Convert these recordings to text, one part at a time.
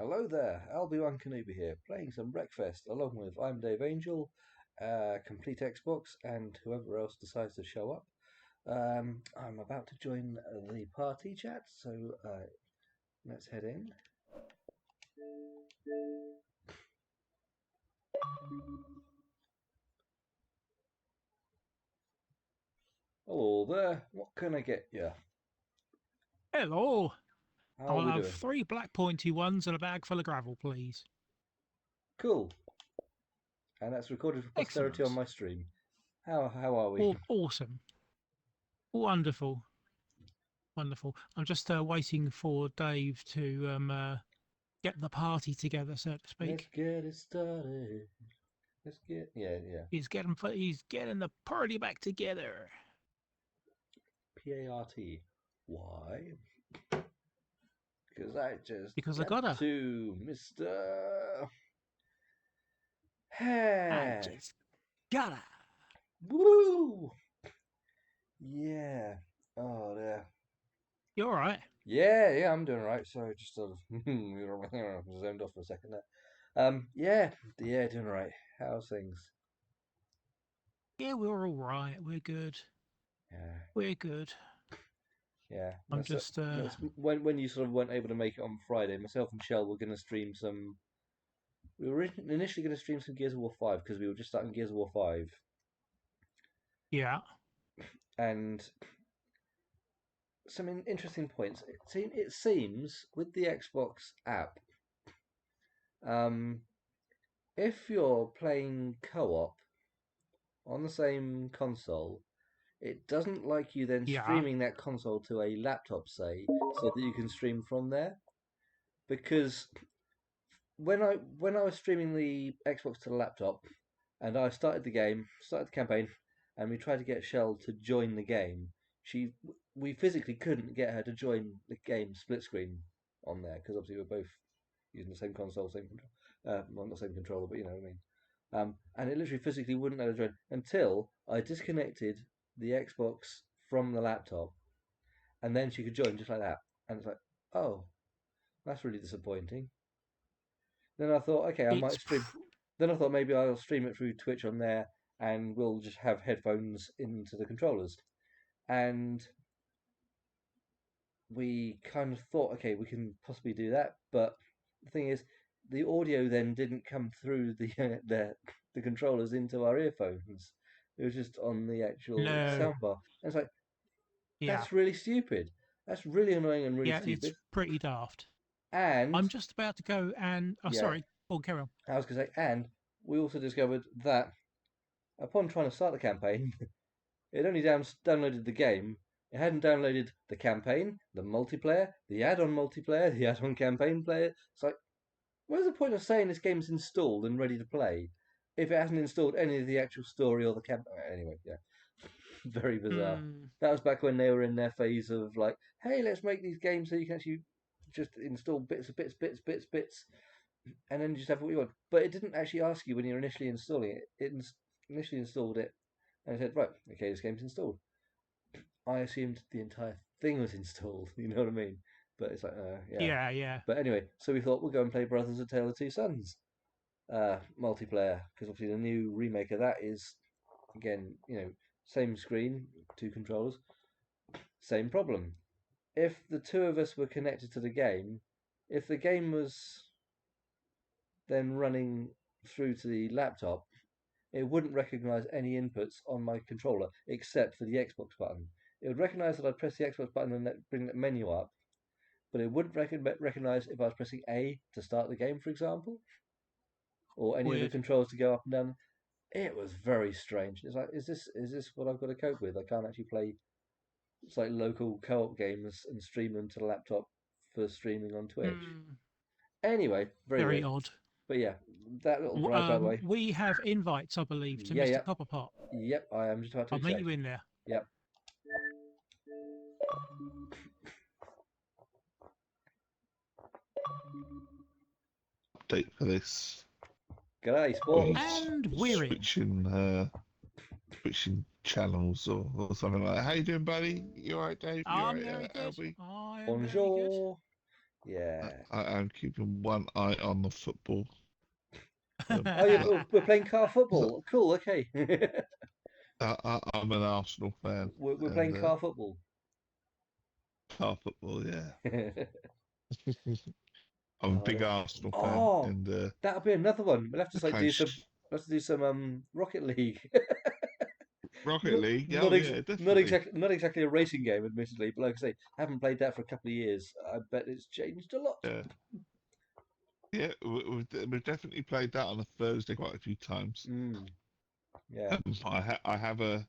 Hello there, Albie-Wan here, playing some WRECKFEST along with I'm Dave Angel, Complete Xbox, and whoever else decides to show up. I'm about to join the party chat, so let's head in. Hello there, what can I get you? Hello. How are I'll we have doing? 3 black pointy ones and a bag full of gravel, please. Cool, and that's recorded for posterity on Excellent. my stream. How are we? Awesome. Wonderful. Wonderful. I'm just waiting for Dave to get the party together, so to Let's speak. get it started. Yeah. He's getting the party back together. PART. Why? Because I just Because I got gotta. to, Mr. I Hey. just gotta. Woo! Yeah. Oh, yeah. You alright? Yeah, I'm doing all right. Sorry, just sort of zoned off for a second there. Yeah, doing all right. How's things? Yeah, we're alright. We're good. Yeah, We're good. yeah. I'm just When you sort of weren't able to make it on Friday, myself and Shell were going to stream some. We were initially going to stream some Gears of War 5 because we were just starting Gears of War 5, yeah. and some interesting points. It seems with the Xbox app, um, if you're playing co-op on the same console, it doesn't like you then Yeah. streaming that console to a laptop, say, so that you can stream from there. Because when I was streaming the Xbox to the laptop, and I started the campaign, and we tried to get Shell to join the game. She, we physically couldn't get her to join the game split screen on there because obviously we're both using the same console, same control, well, not same controller, but you know what I mean. And it literally physically wouldn't let her join until I disconnected the Xbox from the laptop, and then she could join just like that. And it's like, oh, that's really disappointing. Then I thought, okay, I It's might stream. Then I thought maybe I'll stream it through Twitch on there, and we'll just have headphones into the controllers. And we kind of thought, okay, we can possibly do that, but the thing is, the audio then didn't come through the controllers into our earphones. It was just on the actual no. soundbar. And it's like, Yeah. that's really stupid. That's really annoying and really Yeah, it's stupid. pretty daft. And I'm just about to go and oh yeah, sorry. Oh, carry on. I was gonna say, and we also discovered that upon trying to start the campaign, it only downloaded the game. It hadn't downloaded the campaign, the multiplayer, the add-on multiplayer, the add-on campaign player. It's like, where's the point of saying this game's installed and ready to play if it hasn't installed any of the actual story or the campaign? Anyway, yeah, very bizarre. Hmm. That was back when they were in their phase of like, hey, let's make these games so you can actually just install bits, and then just have what you want. But it didn't actually ask you when you're initially installing it. Initially installed it, and it said, right, okay, this game's installed. I assumed the entire thing was installed. You know what I mean? But it's like, yeah. Yeah, yeah. But anyway, so we thought we'll go and play Brothers: A Tale of Two Sons multiplayer because obviously the new remake of that is again, same screen, two controllers, same problem. If the two of us were connected to the game, if the game was then running through to the laptop, it wouldn't recognize any inputs on my controller except for the Xbox button. It would recognize that I'd press the Xbox button and bring the menu up, but it wouldn't recognize if I was pressing A to start the game, for example, or any of the Weird. controls to go up and down. It was very strange. It's like, is this what I've got to cope with? I can't actually play it's like local co-op games and stream them to the laptop for streaming on Twitch. Hmm. Anyway, very Very weird. odd. But yeah, that little drive by the way. We have invites, I believe, to Yeah, Mr. yeah, Copperpot. yep. I am just about to I'll meet accept. you in there. Yep. Update for this. G'day, When sports. And we're in. switching channels or something like that. How you doing, buddy? You alright, Dave? You I'm alright, very good. Albie? I am very good. Bonjour. Yeah. I am keeping one eye on the football. Oh, yeah, But we're playing car 'cause football. Cool. Okay. I'm an Arsenal fan, We're playing and car football. car football, yeah. I'm a Oh, big Arsenal fan, oh, and that'll be another one. they play We'll have to do some Rocket League. Rocket Not League. not Oh ex yeah, definitely. not exactly a racing game, admittedly, but like I say, haven't played that for a couple of years. I bet it's changed a lot. Yeah, yeah. We've definitely played that on a Thursday quite a few times. Mm, yeah, I have a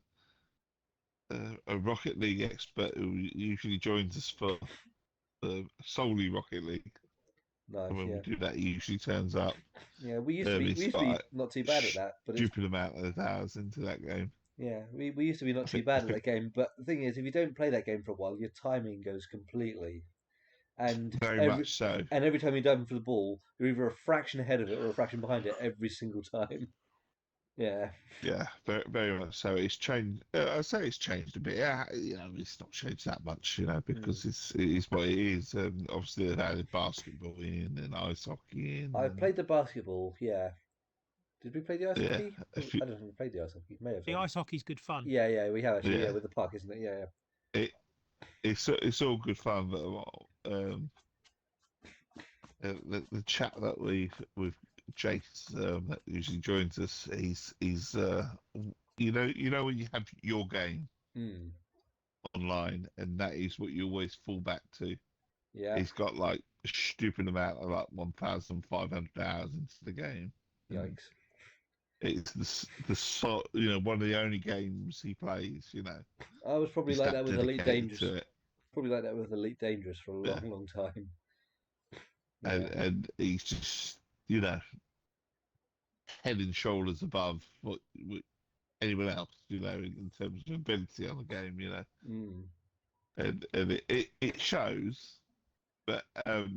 Rocket League expert who usually joins us for solely Rocket League, and nice. when we Yeah, do that, he usually turns up. yeah. We He's used to got be a not too bad at that, but it's stupid amount of hours into that game. yeah, we used to be not too I bad at that think game. But the thing is, if you don't play that game for a while, your timing goes completely, and very much so. every time you're diving for the ball, you're either a fraction ahead of it or a fraction behind it every single time. Yeah. Yeah, very much so. It's changed. I say it's changed a bit. Yeah, it's not changed that much, Mm. because it is what it is. Obviously, they've added basketball in and ice hockey in, I and played the basketball. Yeah. Did we play the ice yeah, hockey? a few, I don't think we played the ice hockey. May have The done. ice hockey's good fun. Yeah, yeah, we have actually. Yeah, yeah. with the puck, isn't it? Yeah, It it's all good fun, but the chat that we've with Jace that usually joins us, he's you know when you have your game yeah. Mm, online, and that is what you always fall back to. yeah. He's got like a stupid amount of like 1,500 hours into the game, and Yikes. it's the sort one of the only games he plays. I was probably He's like that that with Elite dedicated Dangerous. to it. Probably like that with Elite Dangerous for a Yeah, long, long time. and Yeah. he's just head and shoulders above what anyone else, in terms of ability on the game. Mm, And it shows. But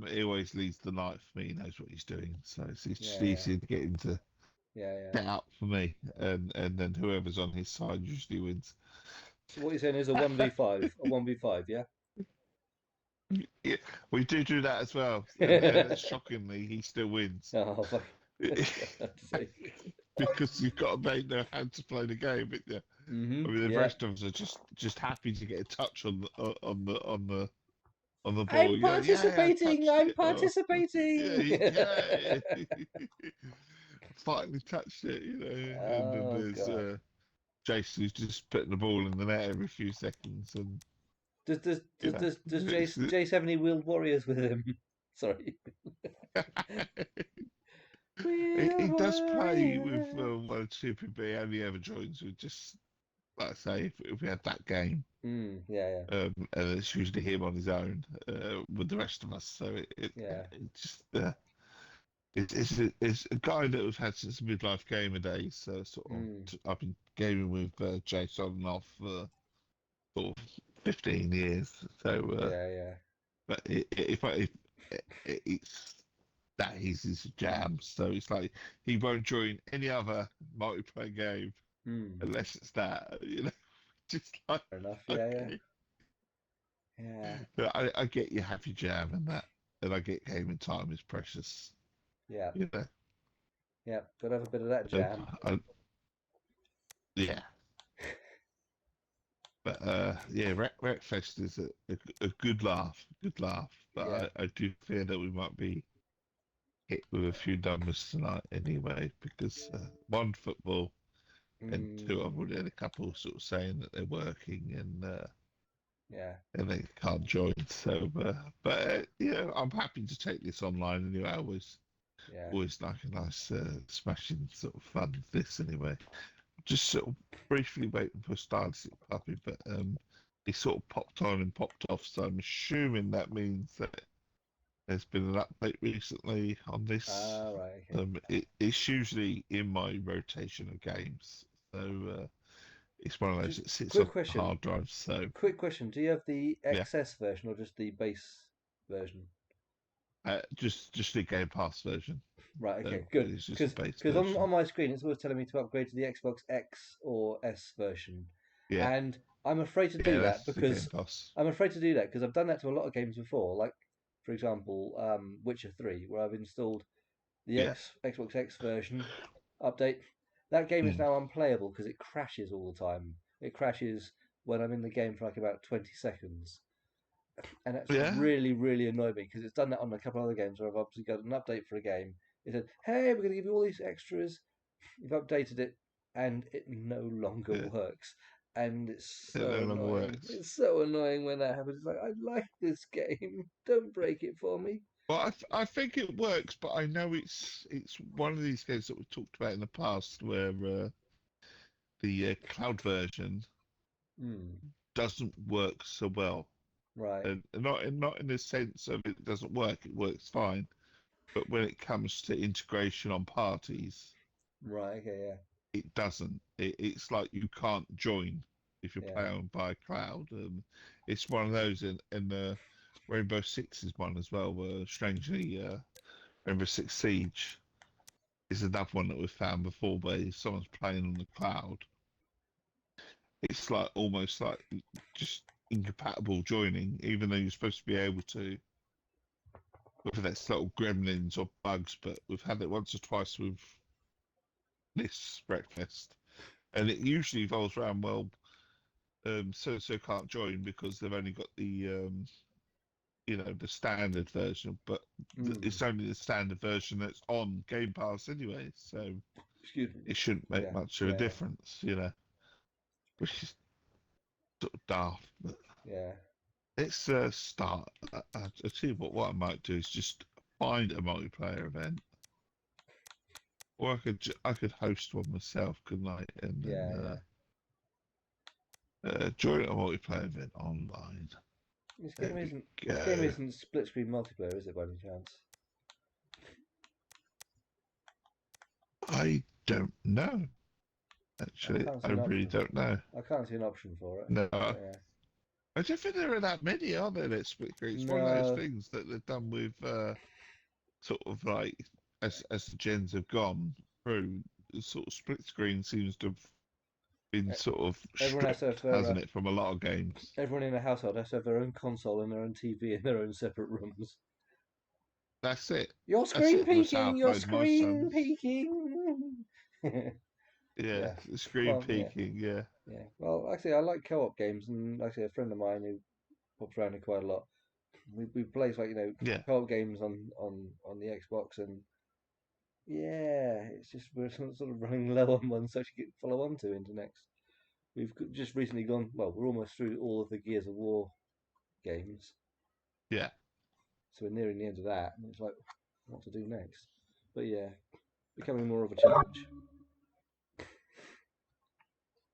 he always leads the night for me. He knows what he's doing, so it's just yeah, yeah, easier to get into yeah, yeah. set up for me, and then whoever's on his side usually wins. So what you're saying is a 1v5, a 1v5, yeah? Yeah, we do that as well, and shockingly, he still wins Oh, fuck. God's sake. because you've got to know how to play the game. But yeah, I mean, the Yeah. rest of us are just happy to get a touch on the I'm ball. Yeah, I participating! touched I'm it. Oh, participating! yeah, finally touched it. And then Oh, there's God. Jason who's just putting the ball in the net every few seconds, and you know, Does it's, Jace have any wheeled warriors with him? Sorry. he Wheeled does play with warrior. one or two people he only ever joins with, just like I say, if we had that game, Yeah, and it's usually him on his own with the rest of us. So yeah, it just it's a guy that we've had since midlife gamer days. So sort yeah. of, I've been gaming with Jason on and off for sort of 15 years. So, Yeah, yeah. but if it's that is his jam. So it's like he won't join any other multiplayer game Hmm. unless it's that. Just like Fair enough. Yeah, yeah. okay. Yeah. But I get you have your jam and that, and I get gaming time is precious. Yeah. You know, Yeah. Gotta have a bit of that um, jam. I, yeah. But yeah, Wreckfest is a good laugh, good laugh. Yeah. But I do fear that we might be hit with a few numbers tonight anyway, because one, football, and two, I've Mm, already had a couple sort of saying that they're working yeah. and they can't join. So, but yeah, I'm happy to take this online anyway. I Yeah. always like a nice smashing sort of fun of this anyway. Just sort of briefly waiting for Starlight Puppy, but he sort of popped on and popped off. So I'm assuming that means that there's been an update recently on this. Ah, right. Okay. It's usually in my rotation of games, so it's one of those Just that sits quick on question. hard drive. So Quick question. Do you have the yeah, XS version or just the base version? just the Game Pass version. Right. So Okay. Good. it's just a base Because on version. my screen it's always telling me to upgrade to the Xbox X or S version, Yeah, and I'm afraid to yeah, do that that's the Game because Pass. I've done that to a lot of games before. Like, for example, Witcher 3, where I've installed the Yeah. Xbox X version update. That game is Mm. now unplayable because it crashes all the time. It crashes when I'm in the game for like about 20 seconds. And that's Yeah. really, really annoyed me because it's done that on a couple of other games where I've obviously got an update for a game. It said, "Hey, we're going to give you all these extras." You've updated it, and it no longer Yeah. works, and it's It so no longer annoying. works. It's so annoying when that happens. It's like I like this game. Don't break it for me. Well, I think it works, but I know it's one of these games that we've talked about in the past where the cloud version Hmm. doesn't work so well, Right. and not in the sense of it doesn't work. It works fine, but when it comes to integration on parties, Right. Okay. Yeah. it doesn't. It's like you can't join if you Yeah. play on by cloud. It's one of those, and Rainbow Six is one as well. Where strangely, Rainbow Six Siege is another one that we've found before, where if someone's playing on the cloud, it's like almost like just incompatible joining, even though you're supposed to be able to. Whether that's little gremlins or bugs, but we've had it once or twice with this breakfast, and it usually evolves around well. So can't join because they've only got the standard version, but Hmm. it's only the standard version that's on Game Pass anyway, so Excuse me. it shouldn't make Yeah. much of a Yeah. difference, which is sort of daft. But Yeah. let's start. I'll tell you what I might do is just find a multiplayer event, or I could host one myself, couldn't I? And Yeah. then Yeah. join a multiplayer event online. This There game we isn't. This game go. isn't split screen multiplayer, is it, by any chance? I don't know. I Actually, can't I see an really option. don't know. I can't see an option for it. No, But yeah. I don't think there are that many, are there? That split screen. It's one of those No. things that they've done with sort of like as the gens have gone through. The sort of split screen seems to have been e- sort of Everyone has to have stripped, their. hasn't it, from a lot of games? Everyone in a household has to have their own console and their own TV in their own separate rooms. That's it. You're That's screen it. That's how I peeking. You're played my screen sons. peeking. Yeah, Yeah. screen Well, yeah. peeking. Yeah, Yeah. Well, actually, I like co-op games, and actually, a friend of mine who pops around here quite a lot. We play like yeah, co-op games on the Xbox, and yeah, it's just we're sort of running low on ones to actually follow on to into next. We've just recently gone. Well, we're almost through all of the Gears of War games, yeah. so we're nearing the end of that, and it's like what to do next. But yeah, becoming more of a challenge.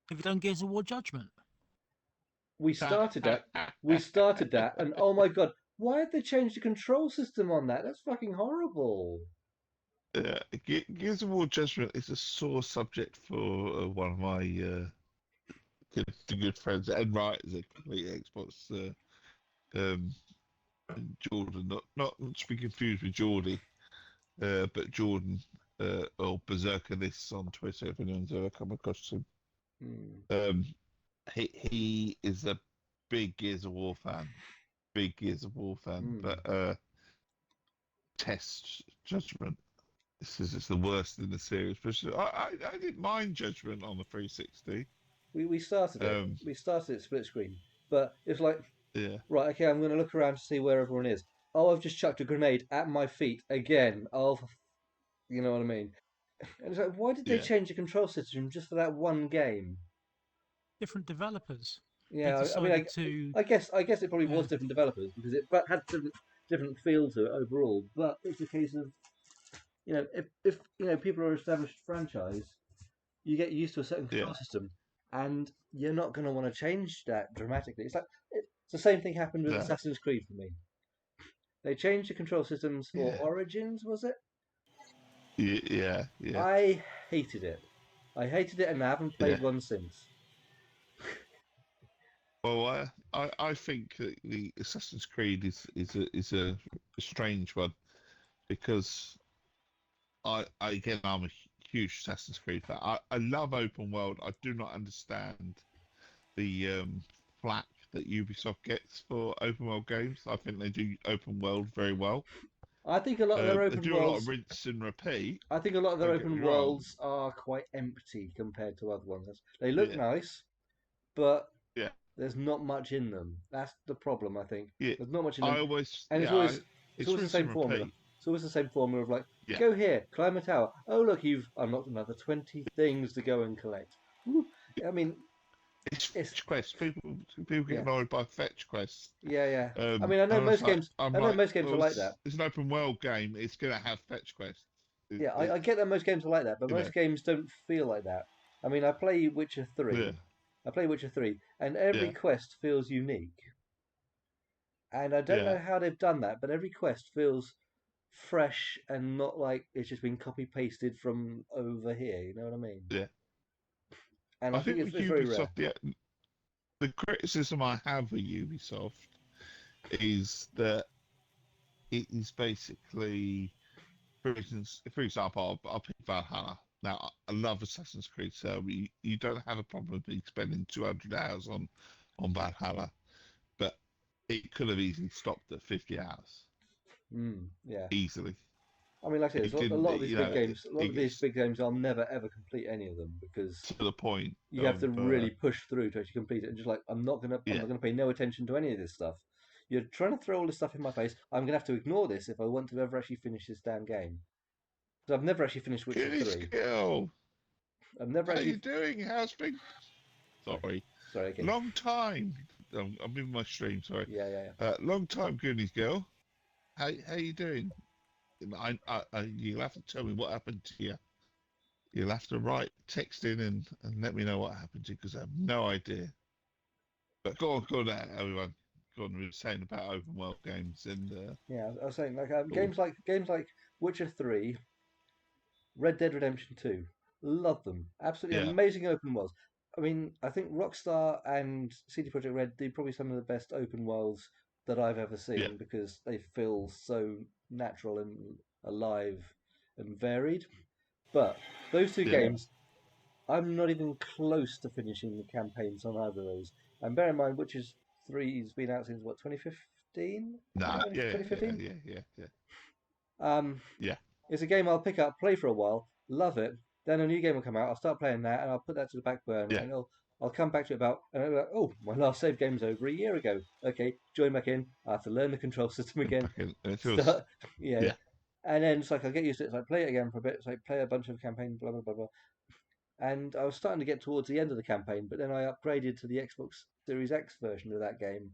Have you done Gears of War Judgment? We started that. We started that, and oh my god, why did they change the control system on that? That's fucking horrible. Yeah, Gears of War Judgment is a sore subject for one of my good friends and writers at Complete Xbox, um, Jordan. Not to be confused with Geordie, but Jordan, or Berserker this on Twitter, if anyone's ever come across him. Hmm. Um, he is a big Gears of War fan, big Gears of War fan, Hmm. but Test Judgment. This is just the worst in the series. But I didn't mind Judgment on the 360. We started it. Um, We started it split screen, but it's like yeah, right, okay, I'm going to look around to see where everyone is. Oh, I've just chucked a grenade at my feet again. Oh, you know what I mean? And it's like, why did they yeah, change the control system just for that one game? Different developers. They Yeah, I mean, decided to. I guess it probably was Yeah, different developers because it but had different feel to it overall. But it's a case of if people are established franchise, you get used to a certain yeah, control system, and you're not going to want to change that dramatically. It's the same thing happened with no, Assassin's Creed for me. They changed the control systems for yeah, Origins, was it? yeah, yeah, I hated it. I hated it, and I haven't played yeah. one since. Well, I think that the Assassin's Creed is a strange one because again I'm a huge Assassin's Creed fan. I love open world. I do not understand the flack that Ubisoft gets for open world games. I think they do open world very well. I think a lot of their They open do a lot of worlds. rinse and repeat. I think a lot of their Don't get me open wrong. worlds are quite empty compared to other ones. They look Yeah, nice, but yeah, there's not much in them. That's the problem, I think. yeah. There's not much in I them, always, and yeah, it's it's always the rinse same and formula. repeat. It's always the same formula of like, Yeah, go here, climb a tower. Oh look, you've unlocked another 20 things to go and collect. Woo. I mean, it's it's fetch quests. People get yeah, annoyed by fetch quests. yeah, yeah. I mean, And I'm I know like, most games are well, like that. it's an open world game. It's gonna have fetch quests. Yeah, I It's get that most games are like that, but you know, most games don't feel like that. I mean, I play Witcher yeah, 3. I play Witcher 3, and every yeah, quest feels unique. And I don't know yeah. how they've done that, but every quest feels fresh and not like it's just been copy pasted from over here. You know what I mean? Yeah. And I I think think with it's very rare. Ubisoft, the criticism I have with Ubisoft is that it is basically, for example, I'll pick Valhalla. Now, I love Assassin's Creed, so you don't have a problem with me spending 200 hours on Valhalla, but it could have easily stopped at 50 hours, Yeah. easily. I mean, like I said, It a didn't, lot of these you big know, games. A lot it of these gets big games, I'll never ever complete any of them because to the point you have to of, really push through to actually complete it. And just like, I'm yeah. not gonna pay no attention to any of this stuff. You're trying to throw all this stuff in my face. I'm gonna have to ignore this if I want to ever actually finish this damn game. Because I've never actually finished Witcher Goody 3. skill, I've never how you actually. doing? How's things? Sorry, Sorry. sorry again. Long time. I'm in my stream. Sorry. Yeah, yeah, yeah. Long time, Goonies girl. How you doing? You'll have to tell me what happened to you. You'll have to write text in and let me know what happened to you because I have no idea. But go on, everyone. Go on. We were saying about open world games and Yeah, I was saying like oh, games like Witcher 3, Red Dead Redemption 2. Love them. Absolutely yeah, amazing open worlds. I mean, I think Rockstar and CD Projekt Red do probably some of the best open worlds that I've ever yeah, seen because they feel so natural and alive and varied. But those two yeah. games, I'm not even close to finishing the campaigns on either of those. And bear in mind, Witcher 3's been out since what, 2015? Nah, yeah, yeah, 2015? yeah, yeah, yeah, Um, yeah, It's a game I'll pick up, play for a while, love it. Then a new game will come out. I'll start playing that, and I'll put that to the back burner, yeah. and I'll come back to it about, and I'll be like, oh, my last save game's over a year ago. Okay, join back in. I have to learn the control system And again. back in, and it feels, Start, yeah, yeah, and then it's like I get used to it. It's like play it again for a bit. It's like play a bunch of campaign, blah blah blah blah. And I was starting to get towards the end of the campaign, but then I upgraded to the Xbox Series X version of that game.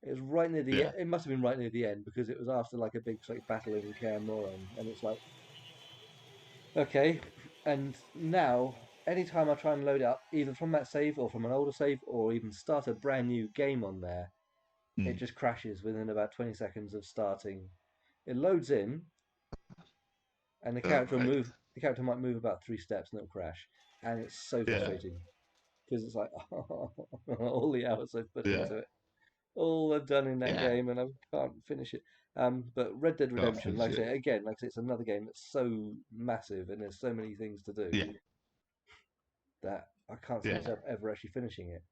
It was right near the. yeah, It must have been right near the end because it was after like a big like battle in Kaer Morhen, and it's like okay, and now anytime I try and load up, either from that save or from an older save, or even start a brand new game on there, it mm, just crashes within about 20 seconds of starting. It loads in, and right, the character might move about 3 steps and it'll crash, and it's so yeah, frustrating because it's like all the hours I've put yeah, into it, all I've done in that yeah. game, and I can't finish it. But Red Dead Can't Redemption, finish like I it. say again, like I say, it's another game that's so massive and there's so many things to do Yeah, that I can't see yeah. myself ever actually finishing it.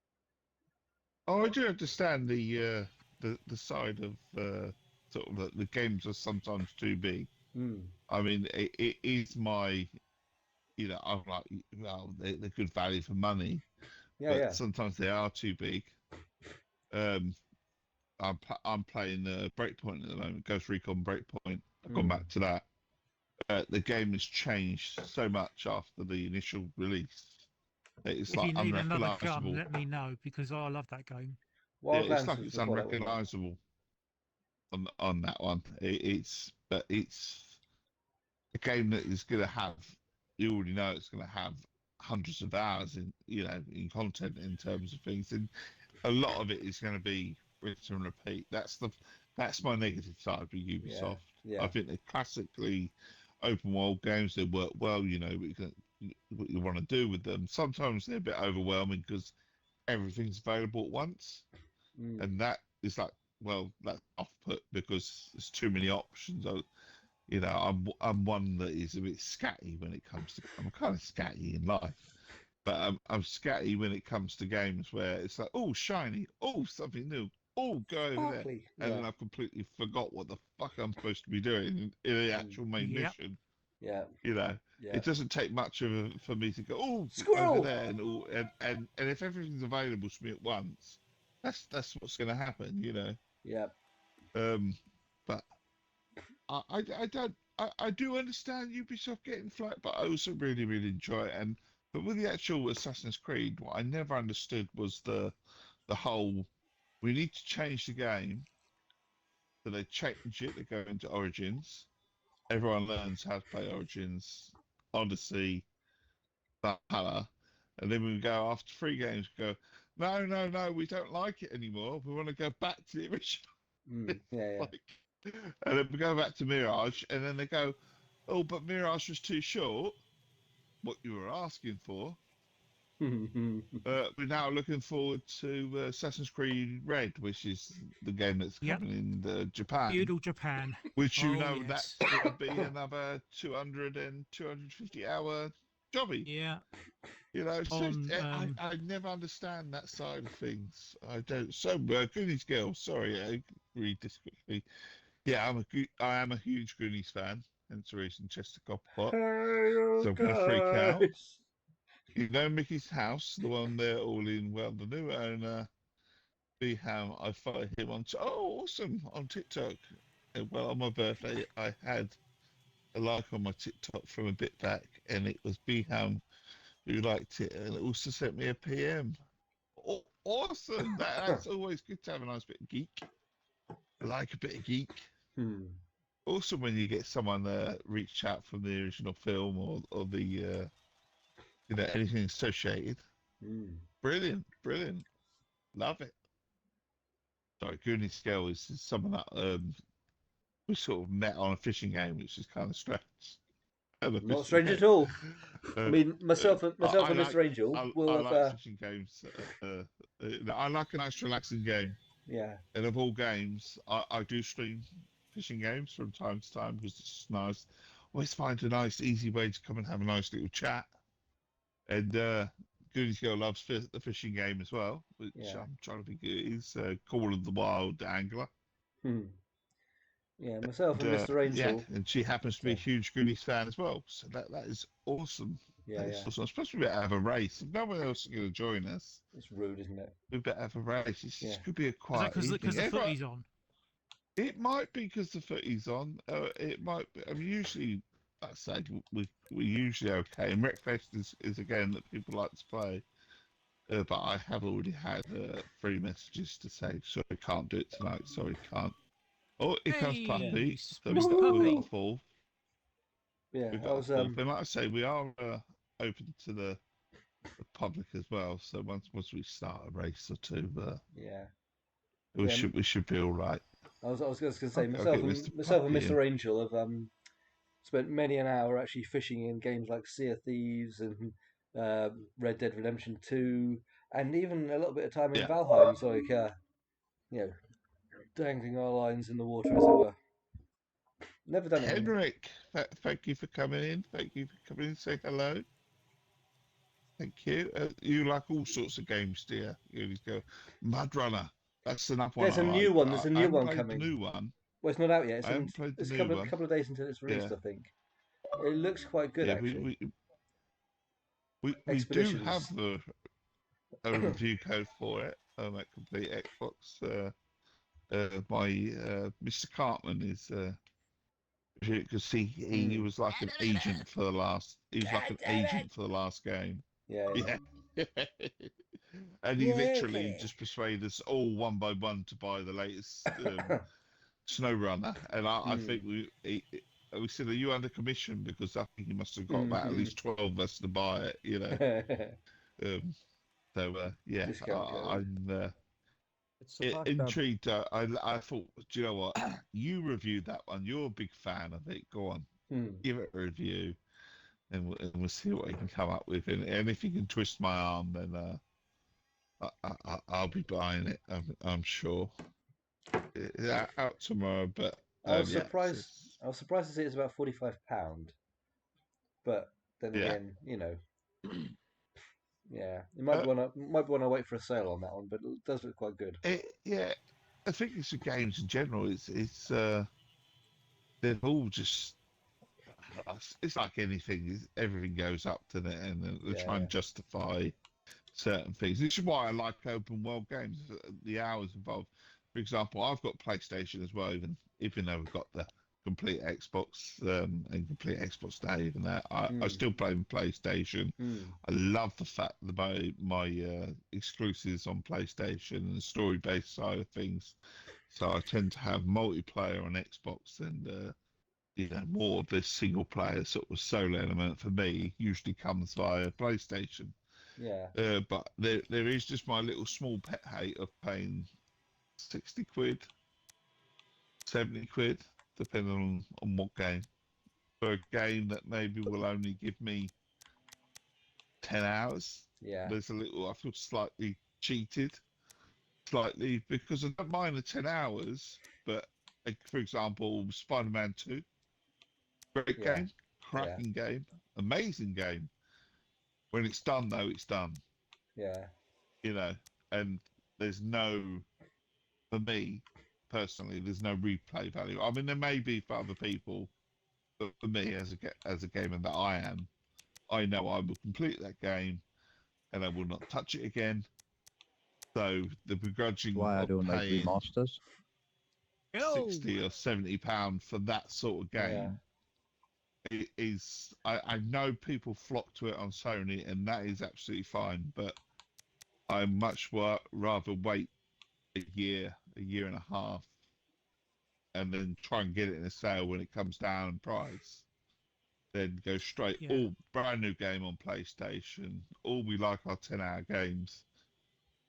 Oh, I do understand the side of sort of the games are sometimes too big. Mm. I mean, it is my, I'm like, well, they're good value for money, Yeah, but yeah. sometimes they are too big. Um, I'm playing Breakpoint at the moment, Ghost Recon Breakpoint. I've gone Mm. back to that. The game has changed so much after the initial release. It's If like you need another gun, unrecognizable. let me know because I love that game. Yeah, Wildlands it's like was it's before that, wasn't it? unrecognizable on that one. It's a game that is going to have. You already know it's going to have hundreds of hours in in content in terms of things, and a lot of it is going to be rinse and repeat. That's my negative side with Yeah, Ubisoft. I yeah. think they're classically open world games. They work well. What you want to do with them. Sometimes they're a bit overwhelming because everything's available at once, Mm. and that is like, well, that's off put because there's too many options. I'm one that is a bit scatty when it comes to. I'm kind of scatty in life, But I'm scatty when it comes to games where it's like, oh, shiny, oh, something new, oh, go over there. Sparkly. And then Yeah. I've completely forgot what the fuck I'm supposed to be doing in the Mm. actual main Yep. mission. Yeah. You know, Yeah. it doesn't take much for me to go, oh, over Squirrel. there, and if everything's available to me at once, that's what's going to happen. You know. Yeah. But I don't I do understand Ubisoft getting flack, but I also really enjoy it. And but with the actual Assassin's Creed, what I never understood was the whole we need to change the game. So they change it, they go into Origins. Everyone learns how to play Origins, Odyssey, Valhalla, and then we go after 3 games, go, no, we don't like it anymore. We want to go back to the original. Mm. Yeah. Like, and then we go back to Mirage, and then they go, oh, but Mirage was too short. What you were asking for. Yeah. We're now looking forward to Assassin's Creed Red, which is the game that's Yep. coming in Japan. Feudal Japan. Which you Oh know yes. that's going to be another 250 hour jobby. Yeah. You know, so On I never understand that side of things. I don't. So, Goonies Girl, sorry, I read this quickly. Yeah, I am a huge Goonies fan, hence the reason Chester Copperpot. Hey, So I'm going to freak out. guys. You know Mickey's house, the one they're all in. Well, the new owner, Beham. I follow him on. Oh, awesome on TikTok. Well, on my birthday, I had a like on my TikTok from a bit back, and it was Beham who liked it, and it also sent me a PM. Oh, awesome! That's always good to have a nice bit of geek. I like a bit of geek. Hmm. Also, when you get someone reach out from the original film or the anything associated, Hmm. brilliant, love it. Sorry, Goonies Scale is someone that we sort of met on a fishing game, which is kind of strange. At a Not fishing strange at game. all. I Uh, mean, myself, myself I and like Mr. Angel will I have. like fishing games. I like a nice relaxing game. Yeah. And of all games, I do stream fishing games from time to time because it's just nice. Always find a nice, easy way to come and have a nice little chat. And Goonies Girl loves the fishing game as well, which Yeah. I'm trying to think it is Call of the Wild Angler. Hmm. Yeah. Myself And and Mr. yeah, Angel. and she happens to be a So, huge Goonies fan as well. So that is awesome. That yeah. is Yeah. awesome. I suppose we better have a race. If no one else is going to join us, It's rude, isn't it? we better have a race. This Yeah. could be a is that quiet evening. because the Everyone, footy's on? it might be because the footy's on. It might be. I mean, usually, like I say, we're usually okay. And Wreckfest is a game that people like to play. But I have already had 3 messages to say, sorry, can't do it tonight. Sorry, can't. Oh, here comes Yeah. Hey, Puppy. So Mr. we've got a Puppy. fourth. Yeah. We've I got a was. fourth. And like I say, we are open to the public as well. So once we start a race or two, Yeah. we Yeah. should be all right. I was just going to say I'll myself get and Mr. myself and Puppy in. Mr. Angel have spent many an hour actually fishing in games like Sea of Thieves and Red Dead Redemption 2, and even a little bit of time in Yeah. Valheim, so like you know, dangling our lines in the water as it were. Never done it in. Henrik, thank you for coming in. Thank you for coming in. Say hello. Thank you. You like all sorts of games, dear. You just go Mud Runner. That's another one There's I a new like. one. There's a I new haven't one played the coming. new one. Well, it's not out yet. I haven't played the It's a new couple one. couple of days until it's released, Yeah, I think. It looks quite good yeah. actually. We do Expeditions. have a review code for it. At Complete Xbox. My Mr. Cartman is because he Mm. was like an agent for the last. He was like God an damn it! agent for the last game. Yeah, yeah. Yeah. And he literally Ricky. just persuaded us all one by one to buy the latest Snow Runner. And I think Mm. we said, "Are you under commission?" Because I think he must have got about at Mm-hmm. least 12 of us to buy it. Um, so yeah, Discount code. I'm It's the fact that intrigued. I thought, do you know what? You reviewed that one. You're a big fan of it. Go on, Hmm. give it a review, and we'll see what you can come up with. And if you can twist my arm, then I'll be buying it. I'm sure. Yeah, out tomorrow, but I was yeah, surprised. I was surprised to see it's about £45, but then yeah. again, Yeah, it might be one I wait for a sale on that one, but it does look quite good. Yeah, I think it's the games in general. They've all just it's like anything. Everything goes up to it, and they try Yeah, and justify certain things. This is why I like open world games. The hours involved. For example, I've got PlayStation as well. Even though we've got the complete Xbox and complete Xbox Day, even that I mm, still play on PlayStation. mm, I love the fact that my exclusives on PlayStation and the story based side of things. So I tend to have multiplayer on Xbox and more of this single player sort of solo element for me usually comes via PlayStation. yeah, But there is just my little small pet hate of paying 60 quid, 70 quid, depending on what game. For a game that maybe will only give me 10 hours, yeah, I feel slightly cheated, slightly, because I don't mind the 10 hours, but for example, Spider-Man 2, great yeah, game, yeah, cracking game, amazing game. When it's done, though, it's done, yeah, you know, and there's no, for me personally, there's no replay value. I mean, there may be for other people, but for me, as a gamer that I am, I know I will complete that game and I will not touch it again. So the That's begrudging why I of don't like paying remasters. Yo! 60 or 70 pound for that sort of yeah, game is I know people flock to it on Sony and that is absolutely fine, but I much rather wait a year and a half, and then try and get it in a sale when it comes down in price. Then go straight, Yeah, all brand new game on PlayStation. All we like our 10-hour games.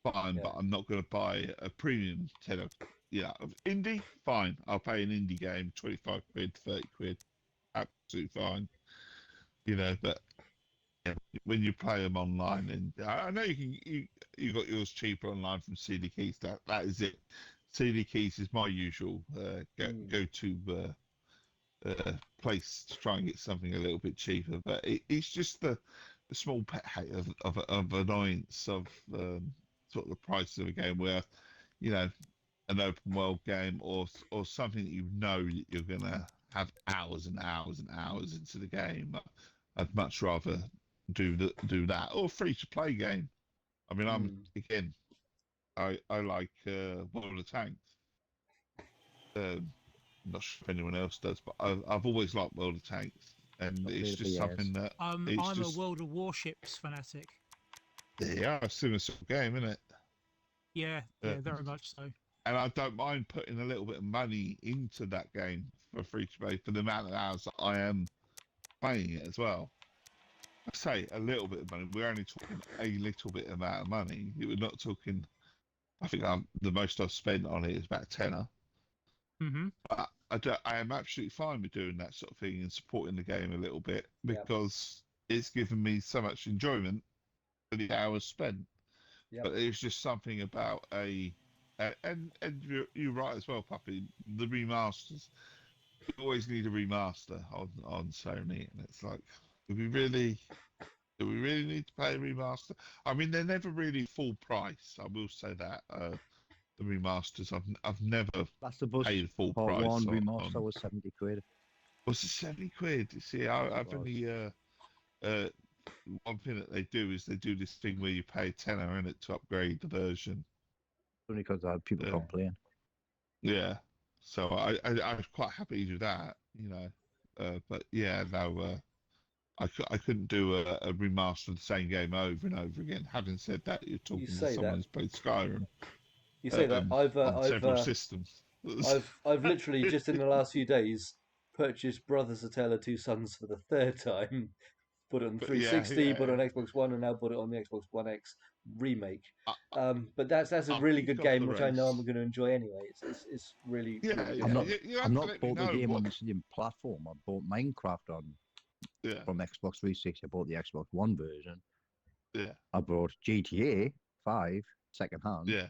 Fine, yeah, but I'm not going to buy a premium 10. Yeah, of indie, fine. I'll pay an indie game 25 quid, 30 quid. Absolutely fine. But yeah, when you play them online, and I know you got yours cheaper online from CD Keys. That is it. CD Keys is my usual mm, go to place to try and get something a little bit cheaper. But it's just the small pet hate of annoyance of sort of the price of a game where you know an open world game or something that that you're gonna have hours and hours and hours into the game. I'd much rather do that or free to play game. I mean, mm. I like World of Tanks. Um, I'm not sure if anyone else does, but I've always liked World of Tanks, and Not it's played it for just something years. that it's I'm a just World of Warships fanatic. yeah, a similar sort of game, isn't it? Yeah, Uh, yeah, very much so. and I don't mind putting a little bit of money into that game for free to play for the amount of hours that I am playing it as well. I say a little bit of money. We're only talking a little bit amount of money. We're not talking. I think the most I've spent on it is about a tenner. Hmm. But I am absolutely fine with doing that sort of thing and supporting the game a little bit Yep, because it's given me so much enjoyment for the hours spent. But yep, there's just something about and you're right as well, Puppy. The remasters, you always need a remaster on Sony, and it's like, do we really need to pay a remaster? I mean, they're never really full price. I will say that the remasters, I've never Last of Us paid full Part price 1 remaster on was 70 quid. was it 70 quid? You see, It I've was. only uh, one thing that they do is they do this thing where you pay a tenner in it to upgrade the version. Only because I had people Uh, complain. yeah, so I was quite happy to do that. But yeah, no, I couldn't do a remaster of the same game over and over again. Having said that, you're you talking to say someone that. who's played Skyrim You say that. on several systems. I've literally just in the last few days purchased Brothers: A Tale of Two Sons for the third time. Bought it on But yeah, 360, bought it yeah. on Xbox One, and now bought it on the Xbox One X remake. I, But that's a I'll really kick good off game, the which I know I'm race. going to enjoy anyway. It's really Yeah, really good yeah. I'm not. fun. You I'm not absolutely bought the know game on what. the same platform. I bought Minecraft on Yeah, from Xbox 360. I bought the Xbox One version. yeah, I bought GTA 5 second hand yeah,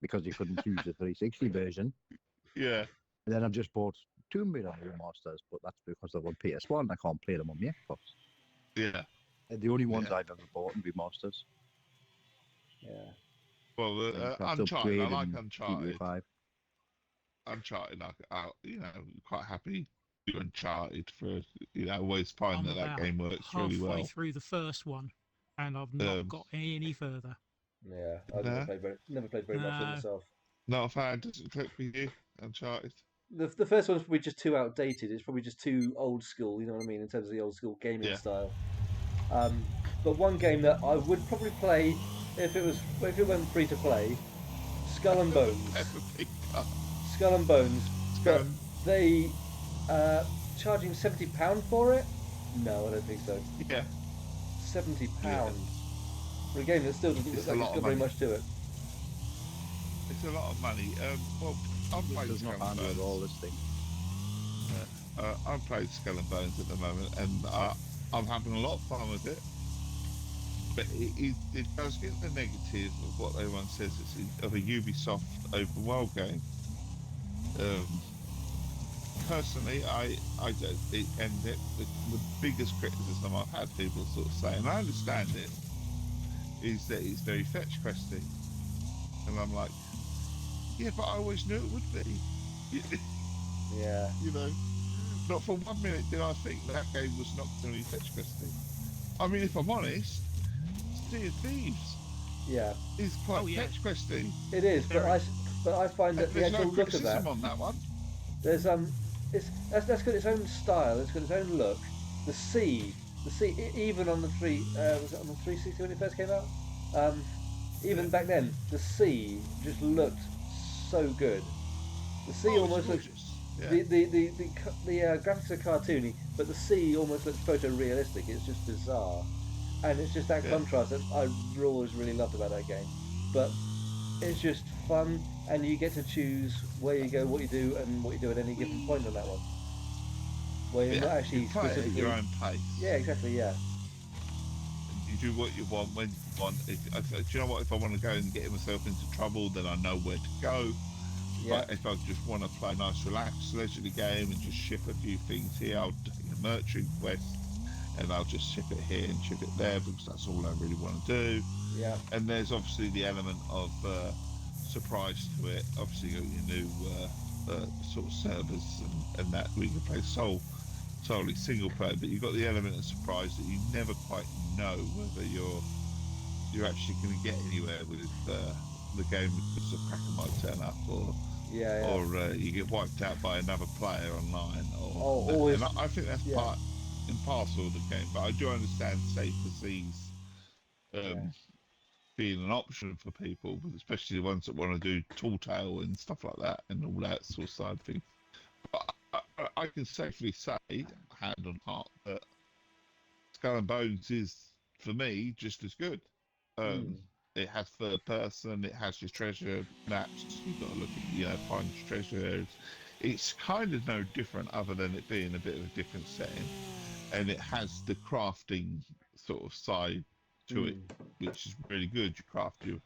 because you couldn't use the 360 version. yeah, And then I've just bought Tomb Raider remasters, but that's because they're on PS1. I can't play them on the Xbox. yeah. The only ones I've ever bought and remastered. Yeah. Well, Minecraft Uncharted. I Upgrade like and Uncharted. GTA 5. Uncharted, quite happy to do Uncharted for, always find I'm that about game works really halfway well. through the first one, and I've not got any further. Yeah, I've No? never played very much of it No. myself. Not a fan, doesn't click with you, Uncharted. The first one's probably just too outdated. It's probably just too old school. You know what I mean in terms of the old school gaming Yeah. style. But one game that I would probably play if it went free to play, Skull and Bones. Skull and Bones, but they charging £70 for it? No, I don't think so. Yeah. £70 for a game that still doesn't look like it's got very much to it. It's a lot of money. Well, I'm playing Does not handle at all, this thing. I'm playing Skull and Bones at the moment, and I'm having a lot of fun with it. But it does get the negative of what everyone says it's of a Ubisoft open world game. Personally, I don't. The biggest criticism I've had people sort of say, and I understand it, is that it's very fetch questing, and I'm like, yeah, but I always knew it would be. Yeah. Not for 1 minute did I think that game was not going to be fetch questing. I mean, if I'm honest, Sea of Thieves is quite fetch questing. It is, but I find that the there's actual no look of that. criticism on that one. There's that's got its own style. It's got its own look. The sea, even on the was it on the 360 when it first came out? Even back then, the sea just looked so good. The sea almost looks. Yeah. The graphics are cartoony, but the sea almost looks photorealistic. It's just bizarre, and it's just that contrast that I always really loved about that game. But it's just fun, and you get to choose where you go, what you do, and what you do at any given point on that one. Where you're not actually you play it at your own pace. Yeah, exactly. Yeah. You do what you want when you want. Do you know what? If I want to go and get myself into trouble, then I know where to go. Yeah. But if I just want to play a nice, relaxed, leisurely game and just ship a few things here, I'll do a merchant quest, and I'll just ship it here and ship it there because that's all I really want to do. Yeah. And there's obviously the element of surprise to it. Obviously, you got your new sort of servers and that we can play solely single player, but you've got the element of surprise that you never quite know whether you're actually going to get anywhere with the game because the cracker might turn up, or you get wiped out by another player online, and I think that's part and parcel of the game. But I do understand safer seas being an option for people, especially the ones that want to do tall tale and stuff like that and all that sort of side thing. But I can safely say, hand on heart, that Skull and Bones is, for me, just as good. It has third person, it has your treasure maps, you've got to look at, find your treasure. It's kind of no different other than it being a bit of a different setting. And it has the crafting sort of side to it, which is really good. You craft your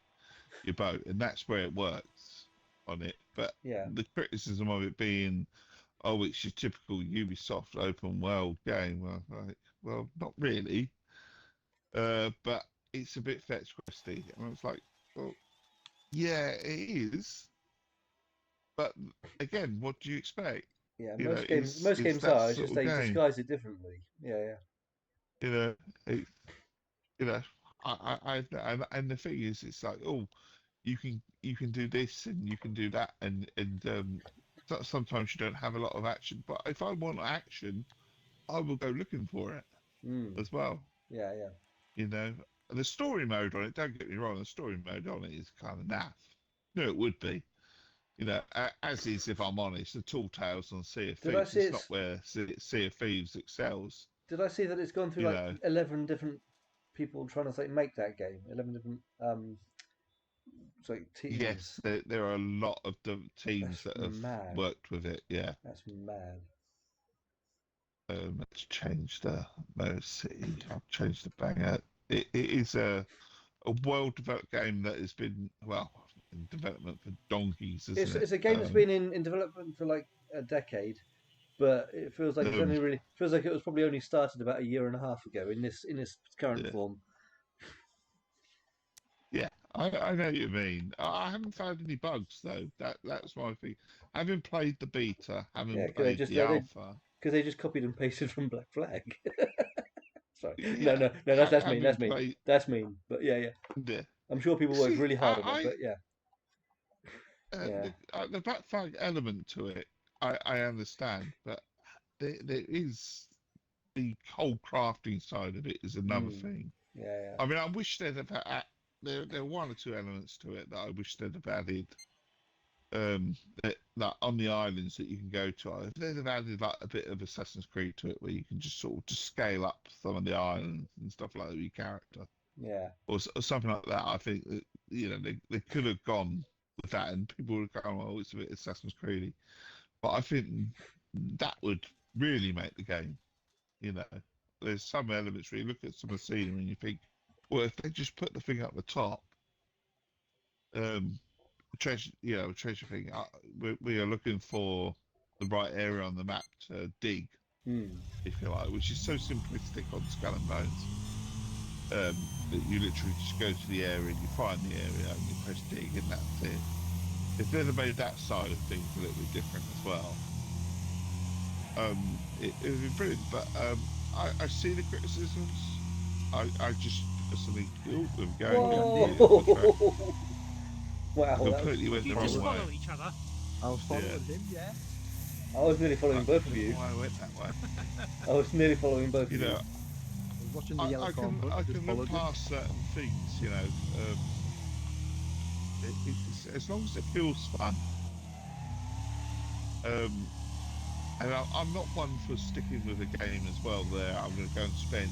boat, and that's where it works on it. But the criticism of it being, oh, it's your typical Ubisoft open world game. Well, not really. But it's a bit fetch questy. And it's like, well, yeah, it is. But again, what do you expect? Yeah, most games are. It's just they disguise it differently. Yeah. And the thing is, it's like, oh, you can do this and you can do that, and sometimes you don't have a lot of action. But if I want action, I will go looking for it as well. Yeah. The story mode on it, don't get me wrong, the story mode on it is kind of naff. No, it would be. As is, if I'm honest, the Tall Tales on Sea of Thieves is not where Sea of Thieves excels. Did I see that it's gone through 11 different people trying to make that game? 11 different teams. Yes, there are a lot of the teams that have worked with it. Yeah, that's mad. Let's change the I'll change the banger. It is a well-developed game that has been in development for donkeys, isn't it? It's a game that's been in development for like a decade, but it feels like Um, it was probably only started about a year and a half ago in this current yeah, form. yeah, I know what you mean. I haven't found any bugs though. That's my thing. Having played the beta, having Yeah, because played the alpha, they just copied and pasted from Black Flag. Sorry, yeah, that's mean. having That's mean. played That's mean. But yeah. the I'm sure people worked see, really hard on it. But yeah, yeah. the Black Flag element to it, I understand, but there is the whole crafting side of it is another Mm, thing. yeah, I mean, I wish they'd have there are one or two elements to it that I wish they'd have added. That on the islands that you can go to, if they'd have added like a bit of Assassin's Creed to it, where you can just sort of just scale up some of the islands and stuff like that with your character, yeah. or something like that. I think that they could have gone with that, and people would have gone, "Oh, it's a bit Assassin's Creedy." But I think that would really make the game. You know, there's some elements where you look at some of the scenery and you think, well, if they just put the thing up the top, um, treasure thing, we are looking for the right area on the map to dig, Hmm. if you like, which is so simplistic on Skull and Bones. That you literally just go to the area and you find the area and you press dig and that's it. If they'd have made that side of things a little bit different as well, it would be brilliant. But I see the criticisms. I just personally, oh, there we go again, Whoa! completely off the track. Wow, I that was. completely Did went you the just wrong follow way. each other? I was Yeah, following him, yeah. I was nearly I following both of don't know you. why I went that way. I was nearly following both You of you. know, I was watching the yellow corn hunt, I just can look followed him. past certain things. As long as it feels fun. Um, and I'm not one for sticking with a game as well. There, I'm going to go and spend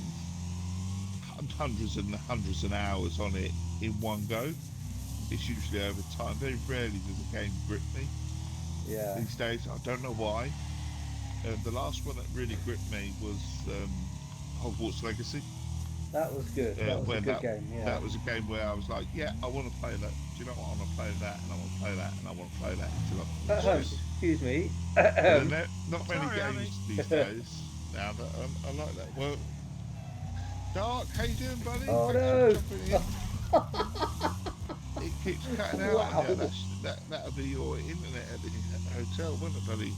hundreds and hundreds of hours on it in one go. It's usually over time. Very rarely does a game grip me Yeah, these days. I don't know why. The last one that really gripped me was Hogwarts Legacy. that was good. That was a When good game. Yeah. that was a game where I was like, yeah, I want to play that. Do you know what? I want to play that, and I want to play that, and I want to play that until I fall asleep. Excuse me. And then not many Sorry, Abby. games these days now that I like that. Well, Dark, how you doing, buddy? Oh Thanks for no! jumping in. It keeps cutting out on you. Wow! That'll be your internet at the hotel, won't it, buddy?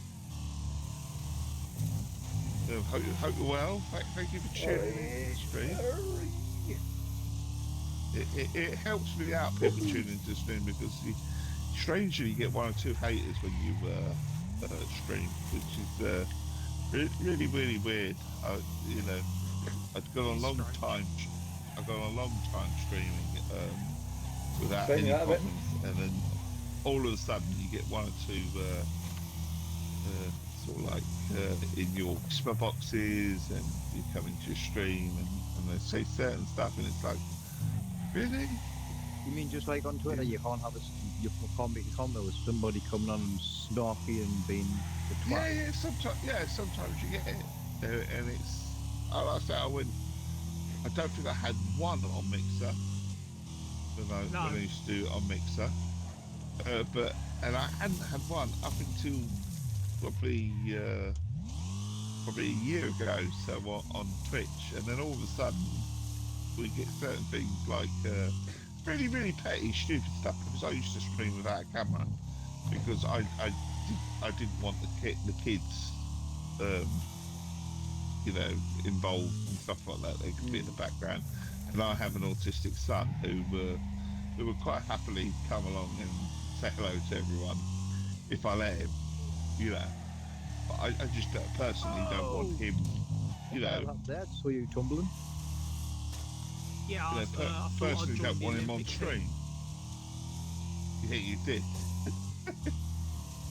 Hope you're well. Thank you for tuning into the Sorry. stream. Sorry. It helps me out, people tuning into the stream, because strangely you get one or two haters when you stream, which is really really weird. You know, I've gone a long time. I've gone a long time streaming without Straighten any you out a bit. problems, and then all of a sudden you get one or two sort of like in your whisper boxes, and you come into your stream and they say certain stuff, and it's like, really? You mean just like on Twitter, you can't have you can't make a comment with somebody coming on and snarky and being the twat? Sometimes you get it, and it's. Like I say, I don't think I had one on Mixer when I used to do it on Mixer, and I hadn't had one up until probably a year ago, so on Twitch, and then all of a sudden we get certain things like really really petty stupid stuff, because I used to stream without a camera because I didn't want the kids involved and stuff like that. They could be in the background, and I have an autistic son who would quite happily come along and say hello to everyone if I let him, you know. But I just personally don't want him, you know. That so you tumbling? Yeah, I thought personally I'd join don't the want him on Olympic stream. team. Yeah, you did.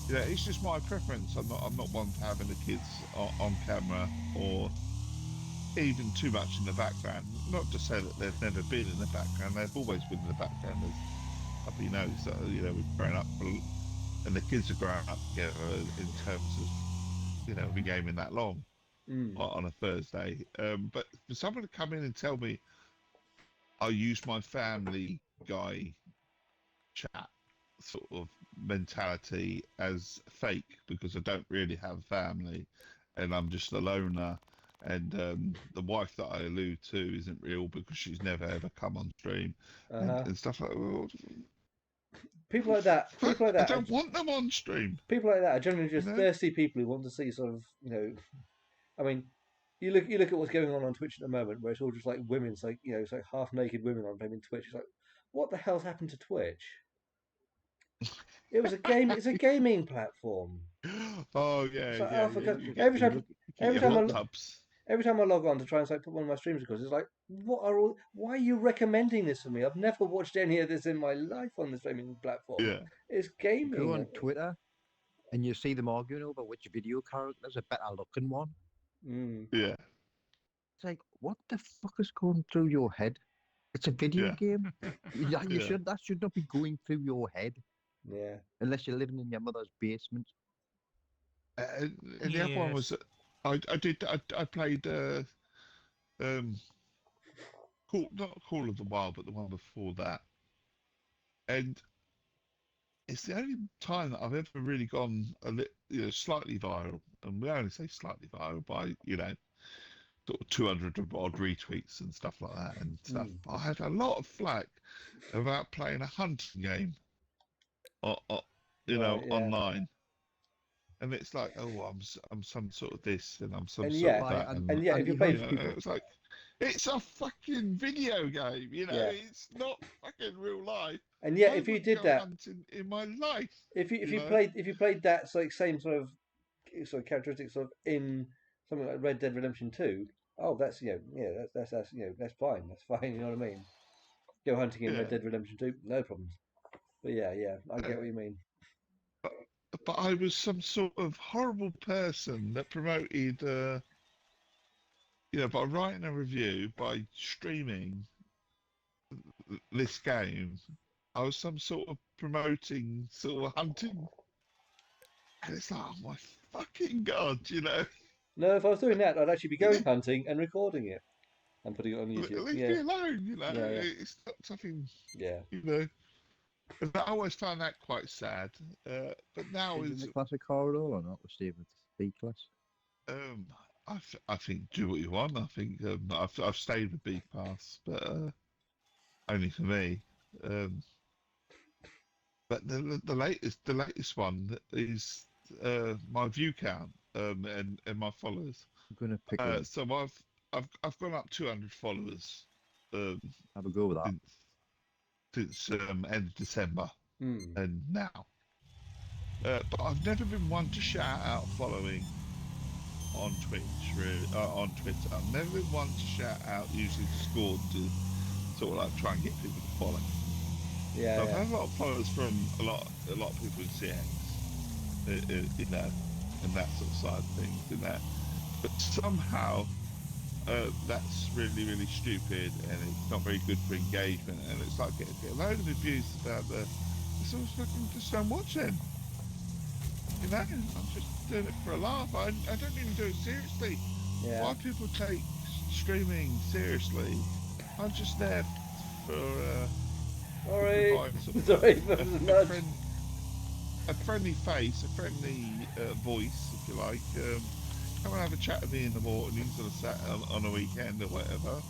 Yeah, it's just my preference. I'm not one for having the kids on camera, or even too much in the background. Not to say that they've never been in the background; they've always been in the background. As Puppy knows, we've grown up, and the kids are growing up together in terms of the gaming that long Mm. on a Thursday. But for someone to come in and tell me I use my family guy chat sort of mentality as fake because I don't really have a family, and I'm just a loner. And the wife that I allude to isn't real because she's never ever come on stream, Uh-huh. and stuff like that. Well, People like that. fuck, People like I that. don't want them on stream. People like that are generally You just know? thirsty people who want to see sort of, I mean, you look at what's going on Twitch at the moment, where it's all just like women, it's like it's like half naked women on playing Twitch. It's like, what the hell's happened to Twitch? It was a game. It's a gaming platform. Oh yeah, It's like, yeah, oh, for yeah. God. You get Every you time, get every your time hot I, tubs. every time I log on to try and like put one of my streams across, it's like, why are you recommending this for me? I've never watched any of this in my life on the streaming platform. Yeah, It's You go gaming. on Twitter and you see them arguing over which video character's a better looking one. Mm, yeah, It's like, what the fuck is going through your head? It's a video yeah, game. yeah. That should not be going through your head yeah. unless you're living in your mother's basement. And the other one was Yes. I played um not Call of the Wild, but the one before that, and it's the only time that I've ever really gone slightly viral, and we only say slightly viral by sort of 200 odd retweets and stuff like that and stuff. Mm. But I had a lot of flack about playing a hunting game, Right. Yeah. online. And it's like, oh, I'm some sort of this, and I'm some And sort yeah, of that, and yeah, if you you played, know, Anti-hunt people. it's like, it's a fucking video game, yeah, it's not fucking real life. and yeah, I if you wouldn't did go that, hunting in my life, if you if you you know. played if you played that like same sort of characteristics of in something like Red Dead Redemption 2, oh, that's that's that's fine, you know what I mean? Go hunting in Red Yeah. Dead Redemption 2, no problems. But yeah, I Uh, get what you mean. but, but I was some sort of horrible person that promoted, by writing a review, by streaming this game. I was some sort of promoting sort of hunting. And it's like, oh my fucking god. No, if I was doing that, I'd actually be going Leave, hunting and recording it and putting it on YouTube. leave Yeah, me alone. yeah, It's not something, yeah, you know. And I always found that quite sad. But now Is it in is, the classic corridor or not? We'll stay with B class. um, I think do what you want. I think I've stayed with B Pass, but only for me. Um, but the latest one is my view count and my followers. I'm gonna pick a So I've gone up 200 followers um, have a go with that. since end of December mm, and now. But I've never been one to shout out following on Twitch, really, on Twitter. I've never been one to shout out using Discord to sort of like try and get people to follow. yeah, So I've yeah. had a lot of followers from a lot of people in CX, and that sort of side of things, But somehow that's really, really stupid, and it's not very good for engagement. And it's like get a load of abuse about the. It's almost like just don't watch then. I'm just doing it for a laugh. I don't even do it seriously. Yeah. Why people take streaming seriously? I'm just there for Sorry, provide sort of sorry for a, the a, nudge. friend, a friendly face, a friendly voice, if you like. Come and have a chat with me in the mornings on a weekend or whatever.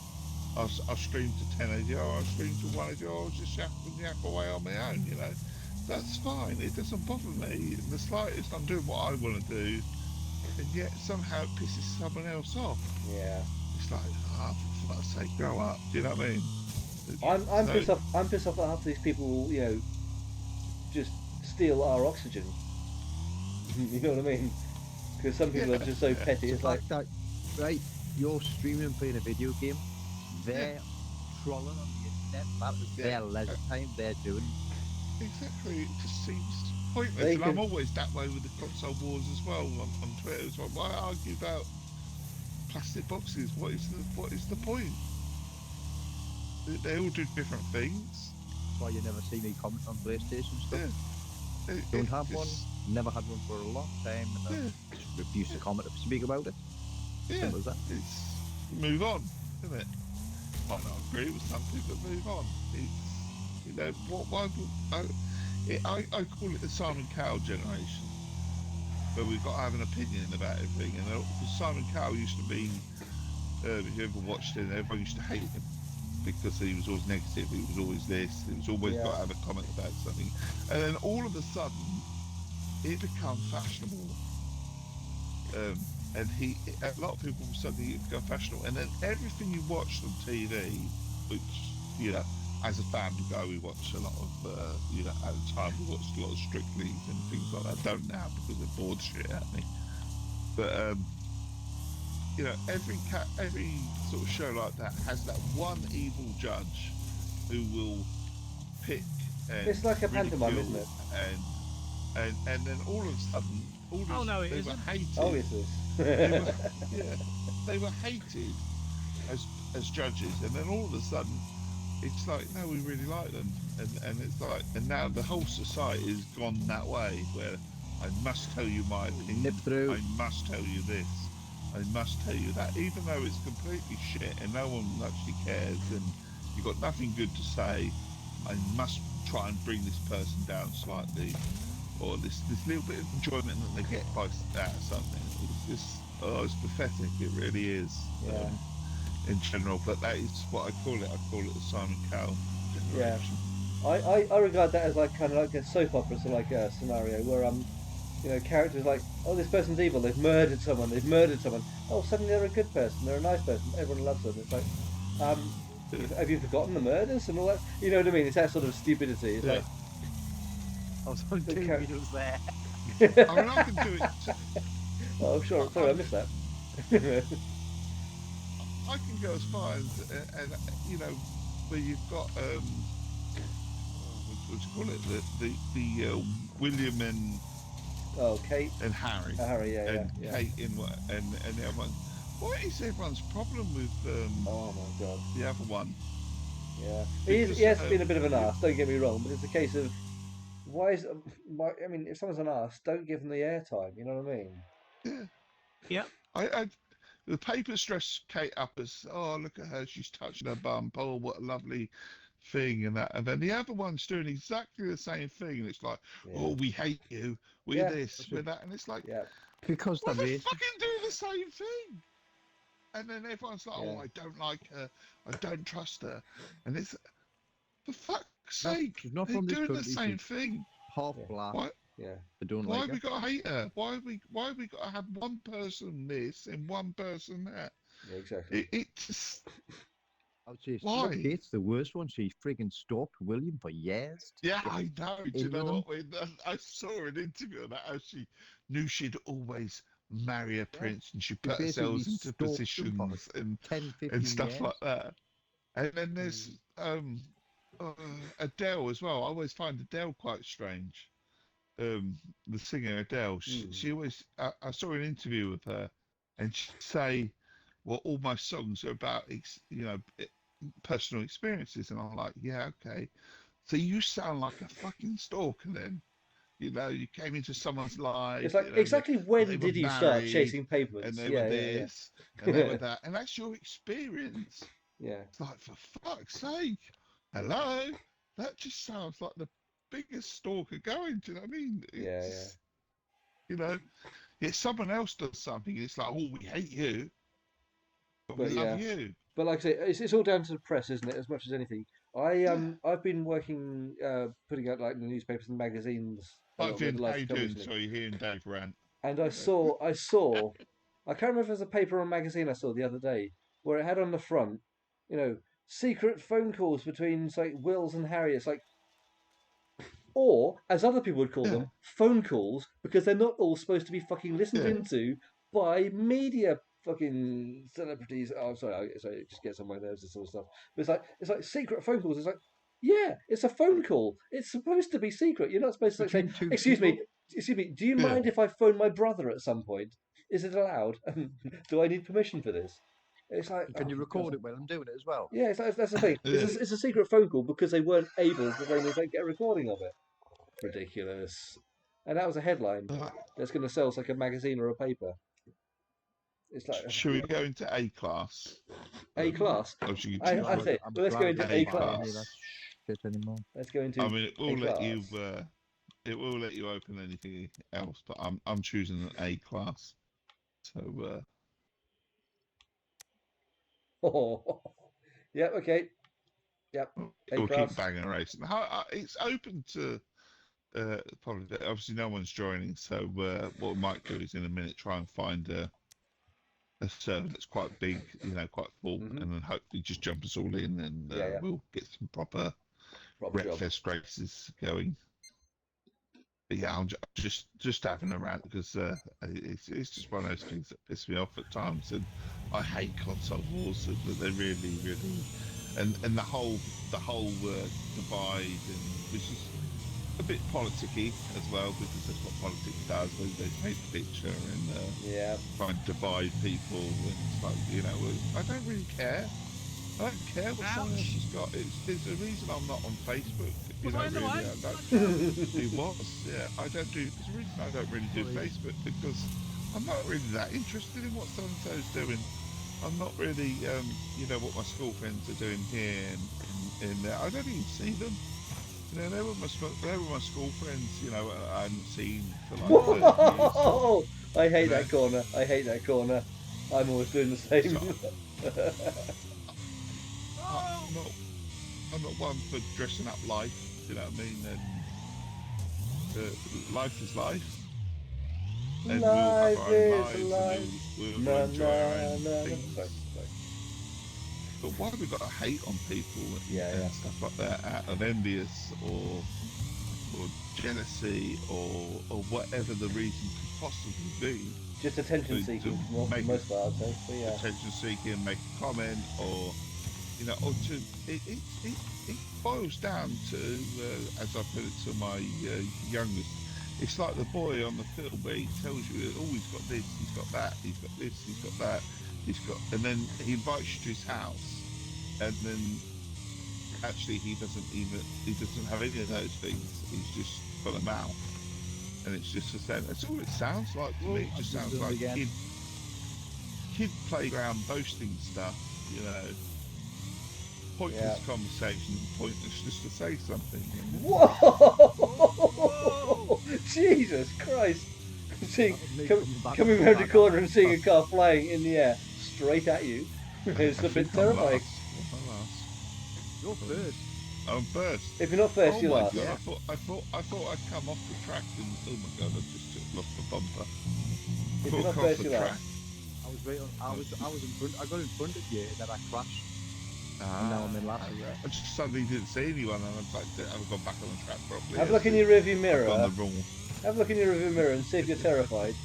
I'll stream to 10 of you, or I'll stream to 1 of you, or I'll just yap away on my own, That's fine. It doesn't bother me in the slightest. I'm doing what I want to do, and yet somehow it pisses someone else off. Yeah. It's like, for fuck's sake, grow up. Do you know what I mean? I'm pissed off. I'm pissed off that half these people, just steal our oxygen. You know what I mean? Because some people are just so petty. The It's like, fact that, right, you're streaming playing a video game, they're trolling on the internet, that is their leisure time, they're doing. Exactly. It just seems pointless. They And can- I'm always that way with the console wars as well on Twitter. It's like, why argue about plastic boxes? What is the point? They all do different things. That's why you never see me comment on PlayStation stuff. Yeah. Don't have one, never had one for a long time, and I just refuse to comment or speak about it. Yeah. Simple as that. It's move on, isn't it? Might not agree with something, but move on. It's why would I call it the Simon Cowell generation, where we've got to have an opinion about everything. And because Simon Cowell used to be, if you ever watched it, everyone used to hate him because he was always negative. He was always this. He was always got to have a comment about something. And then all of a sudden, it became fashionable. And a lot of people suddenly become fashionable. And then everything you watched on TV, which, you know, as a family guy, we watched a lot of, you know, at the time we watched a lot of Strictly and things like that. I don't now because it bored shit at me. But, you know, every sort of show like that has that one evil judge who will pick and It's like a pantomime, isn't it? And then all of a sudden, they were hated. Oh, yes, it is. They were hated as judges, and then all of a sudden, it's like, no, we really like them, and it's like, and now the whole society has gone that way, where I must tell you my opinion, I must tell you this, I must tell you that, even though it's completely shit and no one actually cares, and you've got nothing good to say, I must try and bring this person down slightly, or this little bit of enjoyment that they get by that or something. It's just, it's pathetic. It really is. Yeah. In general, but that is what I call it. I call it the Simon Cowell generation. Yeah. I regard that as like kind of like a soap opera, so like a scenario where you know, characters like, oh, this person's evil. They've murdered someone. Oh, suddenly they're a good person. They're a nice person. Everyone loves them. It's like, have you forgotten the murders and all that? You know what I mean? It's that sort of stupidity. It's like, I was on 2 meters there. I mean, I can do it. Oh, sure. Sorry, I missed that. I can go as far as, and you know, where you've got what do you call it? The William and Kate and Harry. Harry, and Kate and the other one. What is everyone's problem with? Oh my God. The other one. Yeah, he has been a bit of an arse. Don't get me wrong, but it's a case of I mean, if someone's an arse, don't give them the airtime. You know what I mean? Yeah. Yeah. The papers dress Kate up as, oh, look at her, she's touching her bum. Oh, what a lovely thing, and that. And then the other one's doing exactly the same thing. And it's like, oh, we hate you. We're this, we're that. And it's like, because they're fucking doing the same thing. And then everyone's like, oh, I don't like her. I don't trust her. And it's, for fuck's sake, not they're from this doing the country, same thing. Half black. Why? Yeah. They don't Why like have we her. got to hate her? Why have we got to have one person this and one person that? Yeah, exactly. It just. I would say, Why? Kate's the worst one. She freaking stalked William for years. Yeah, I know. Do you know what? I saw an interview on that, how she knew she'd always marry a prince, and she put herself into positions and 10, 15 stuff years. like that. And then there's Adele as well. I always find Adele quite strange. The singer Adele. She always. I saw an interview with her, and she'd say, "Well, all my songs are about, you know, personal experiences," and I'm like, "Yeah, okay." So you sound like a fucking stalker then. You know, you came into someone's life. It's like, you know, exactly they when were did you start married, chasing and papers? they were this, and they were that, and that's your experience. Yeah. It's like, for fuck's sake, hello, that just sounds like the biggest stalker going. Do you know what I mean? It's, you know, if someone else does something, it's like, oh, we hate you, but we love you. But like I say, it's all down to the press, isn't it? As much as anything. I've been working, putting out like the newspapers and magazines a little bit. How you doing? Sorry, you're hearing Dave rant. And I saw, I can't remember if it was a paper or a magazine I saw the other day where it had on the front, you know, secret phone calls between like Wills and Harry. It's like, or as other people would call them, phone calls, because they're not all supposed to be fucking listened into by media fucking celebrities. Oh, sorry, it just gets on my nerves, this sort of stuff. But it's like secret phone calls. It's like, yeah, it's a phone call. It's supposed to be secret. You're not supposed to say, excuse me, do you mind if I phone my brother at some point? Is it allowed? Do I need permission for this? It's like, can you record it while I'm doing it as well? Yeah, that's the thing. It's a secret phone call because they weren't able to get a recording of it. Ridiculous. And that was a headline that's going to sell like a magazine or a paper. It's like, should we go into A class? A class? I say, let's go into A class. shit anymore. Let's go into I mean, it will a let you. class. It will let you open anything else, but I'm choosing an A class. So Oh, yep. Okay. Yep. it A will keep class. banging racing. It's open to probably. Obviously, no one's joining, so what we might do is in a minute try and find a server that's quite big, quite full, Mhm. and then hopefully just jump us all in, and Yeah. we'll get some proper Job. Wreckfest races going. But yeah, I'm just having a rant because it's just one of those things that piss me off at times, and I hate console wars. That they really, and the whole divide, and which is a bit politicky as well, because that's what politics does. They paint a picture and Yeah. try and divide people, and it's like I don't really care. I don't care what someone else has got. There's a reason I'm not on Facebook. Was I in the Really, way? I don't. Bloody It was, yeah. I don't do. There's a reason I don't really do Sorry. Facebook, because I'm not really that interested in what so and so's doing. I'm not really, what my school friends are doing here and there. I don't even see them. They were my school friends. I hadn't seen for like 30 years. Whoa! I hate You know, that corner. I hate that corner. I'm always doing the same. so I'm not. I'm not one for dressing up life. You know what I mean? And life is life. And we'll have Life our own is lives, and life. we'll Na enjoy our na own na na. things. Sorry. But why have we got to hate on people Yeah. and stuff like that out of envious or jealousy or whatever the reason could possibly be? Just attention seeking for the make most part, I'd say. But yeah. attention seeking, make a comment, or or to it boils down to as I put it to my youngest. It's like the boy on the film where he tells you, oh, he's got this, he's got that, he's got this, he's got that, and then he invites you to his house, and then actually he doesn't have any of those things. He's just got a mouth, and it's just the same. That's all it sounds like to me. It just sounds like kid playground boasting stuff, pointless conversation, pointless just to say something. Whoa! Jesus Christ! Coming around the corner and seeing a car flying in the air straight at you. It's a bit terrifying. You're first. I'm first. If you're not first, Oh you're my last. god! I thought I'd come off the track, and oh my god, I just lost the bumper. If you're not first, you're last. I was in front. I got in front of you, and then I crashed. And now I'm in last. I just suddenly didn't see anyone, and I've gone back on the track properly. Have a look in your rearview mirror. On the wrong. Have a look in your rearview mirror and see if you're terrified.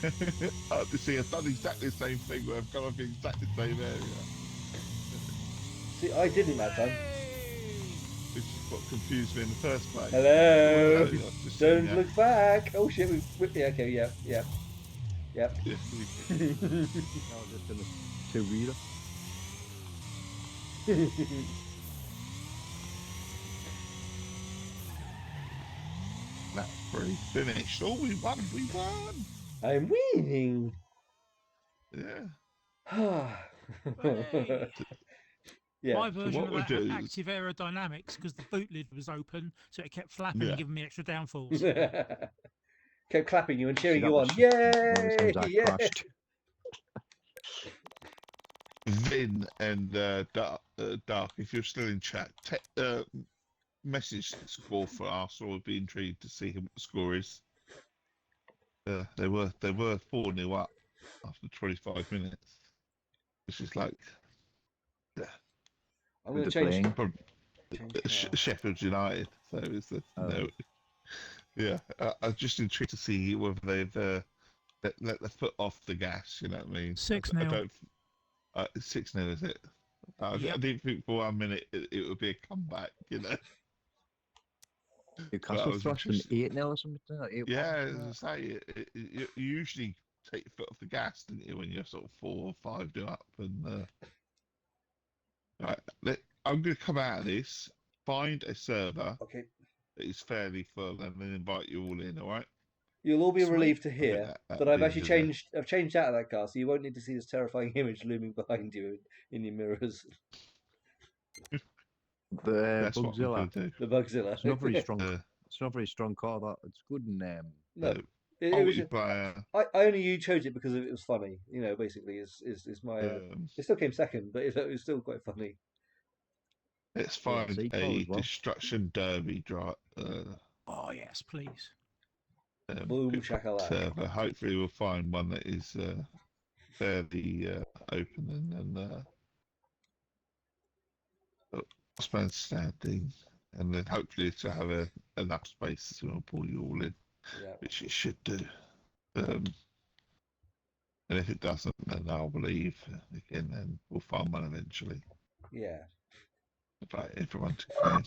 You see, I've done exactly the same thing where I've gone off the exactly same area. See, I didn't that time. Which is what confused me in the first place. Hello. Just Don't look back. Oh shit, yeah, okay, yeah. Yeah. I was just in a two-wheeler. Lap 3 finished. Oh, we won! I'm winning. Yeah. Yeah. My version what of we'll that do had is- active aerodynamics because the boot lid was open, so it kept flapping Yeah. and giving me extra downforce. Kept clapping you and cheering that you on. was Yay! one of the times I Yeah. crashed. Vin and Dark, if you're still in chat, message the score for Arsenal. I'd be intrigued to see what the score is. They were 4-0 up after 25 minutes, which is like I'm going to Playing. Sheffield United. So it's yeah. I'm just intrigued to see whether they've let the foot off the gas. You know what I mean? 6-0. I don't. 6-0 is it? I Yep. didn't think for 1 minute it would be a comeback. Newcastle thrashed them 8-0 or something. Yeah, as I say, you usually take your foot off the gas, don't you, when you're sort of 4 or 5-0 up. And right, I'm going to come out of this, find a server Okay. that is fairly full, and then invite you all in. All right? You'll all be Sweet. relieved to I think hear that that I've would actually be changed. I've changed out of that car, so you won't need to see this terrifying image looming behind you in your mirrors. The That's what we're Bugzilla. going to do. The Bugzilla. It's not very strong. Uh, It's not a very strong car. That it's good and No, it was. multiplayer. I only you chose it because it was funny. Basically, is my. It still came second, but it was still quite funny. Let's Yeah, find sequel a as well. destruction derby drive. Oh yes, please. Boom shakalaka. Server. Hopefully, we'll find one that is fairly open and last man standing, and then hopefully to have enough space to pull you all in, Yeah. which it should do. And if it doesn't, then I'll believe again, and we'll find one eventually. Yeah. Invite everyone to come in.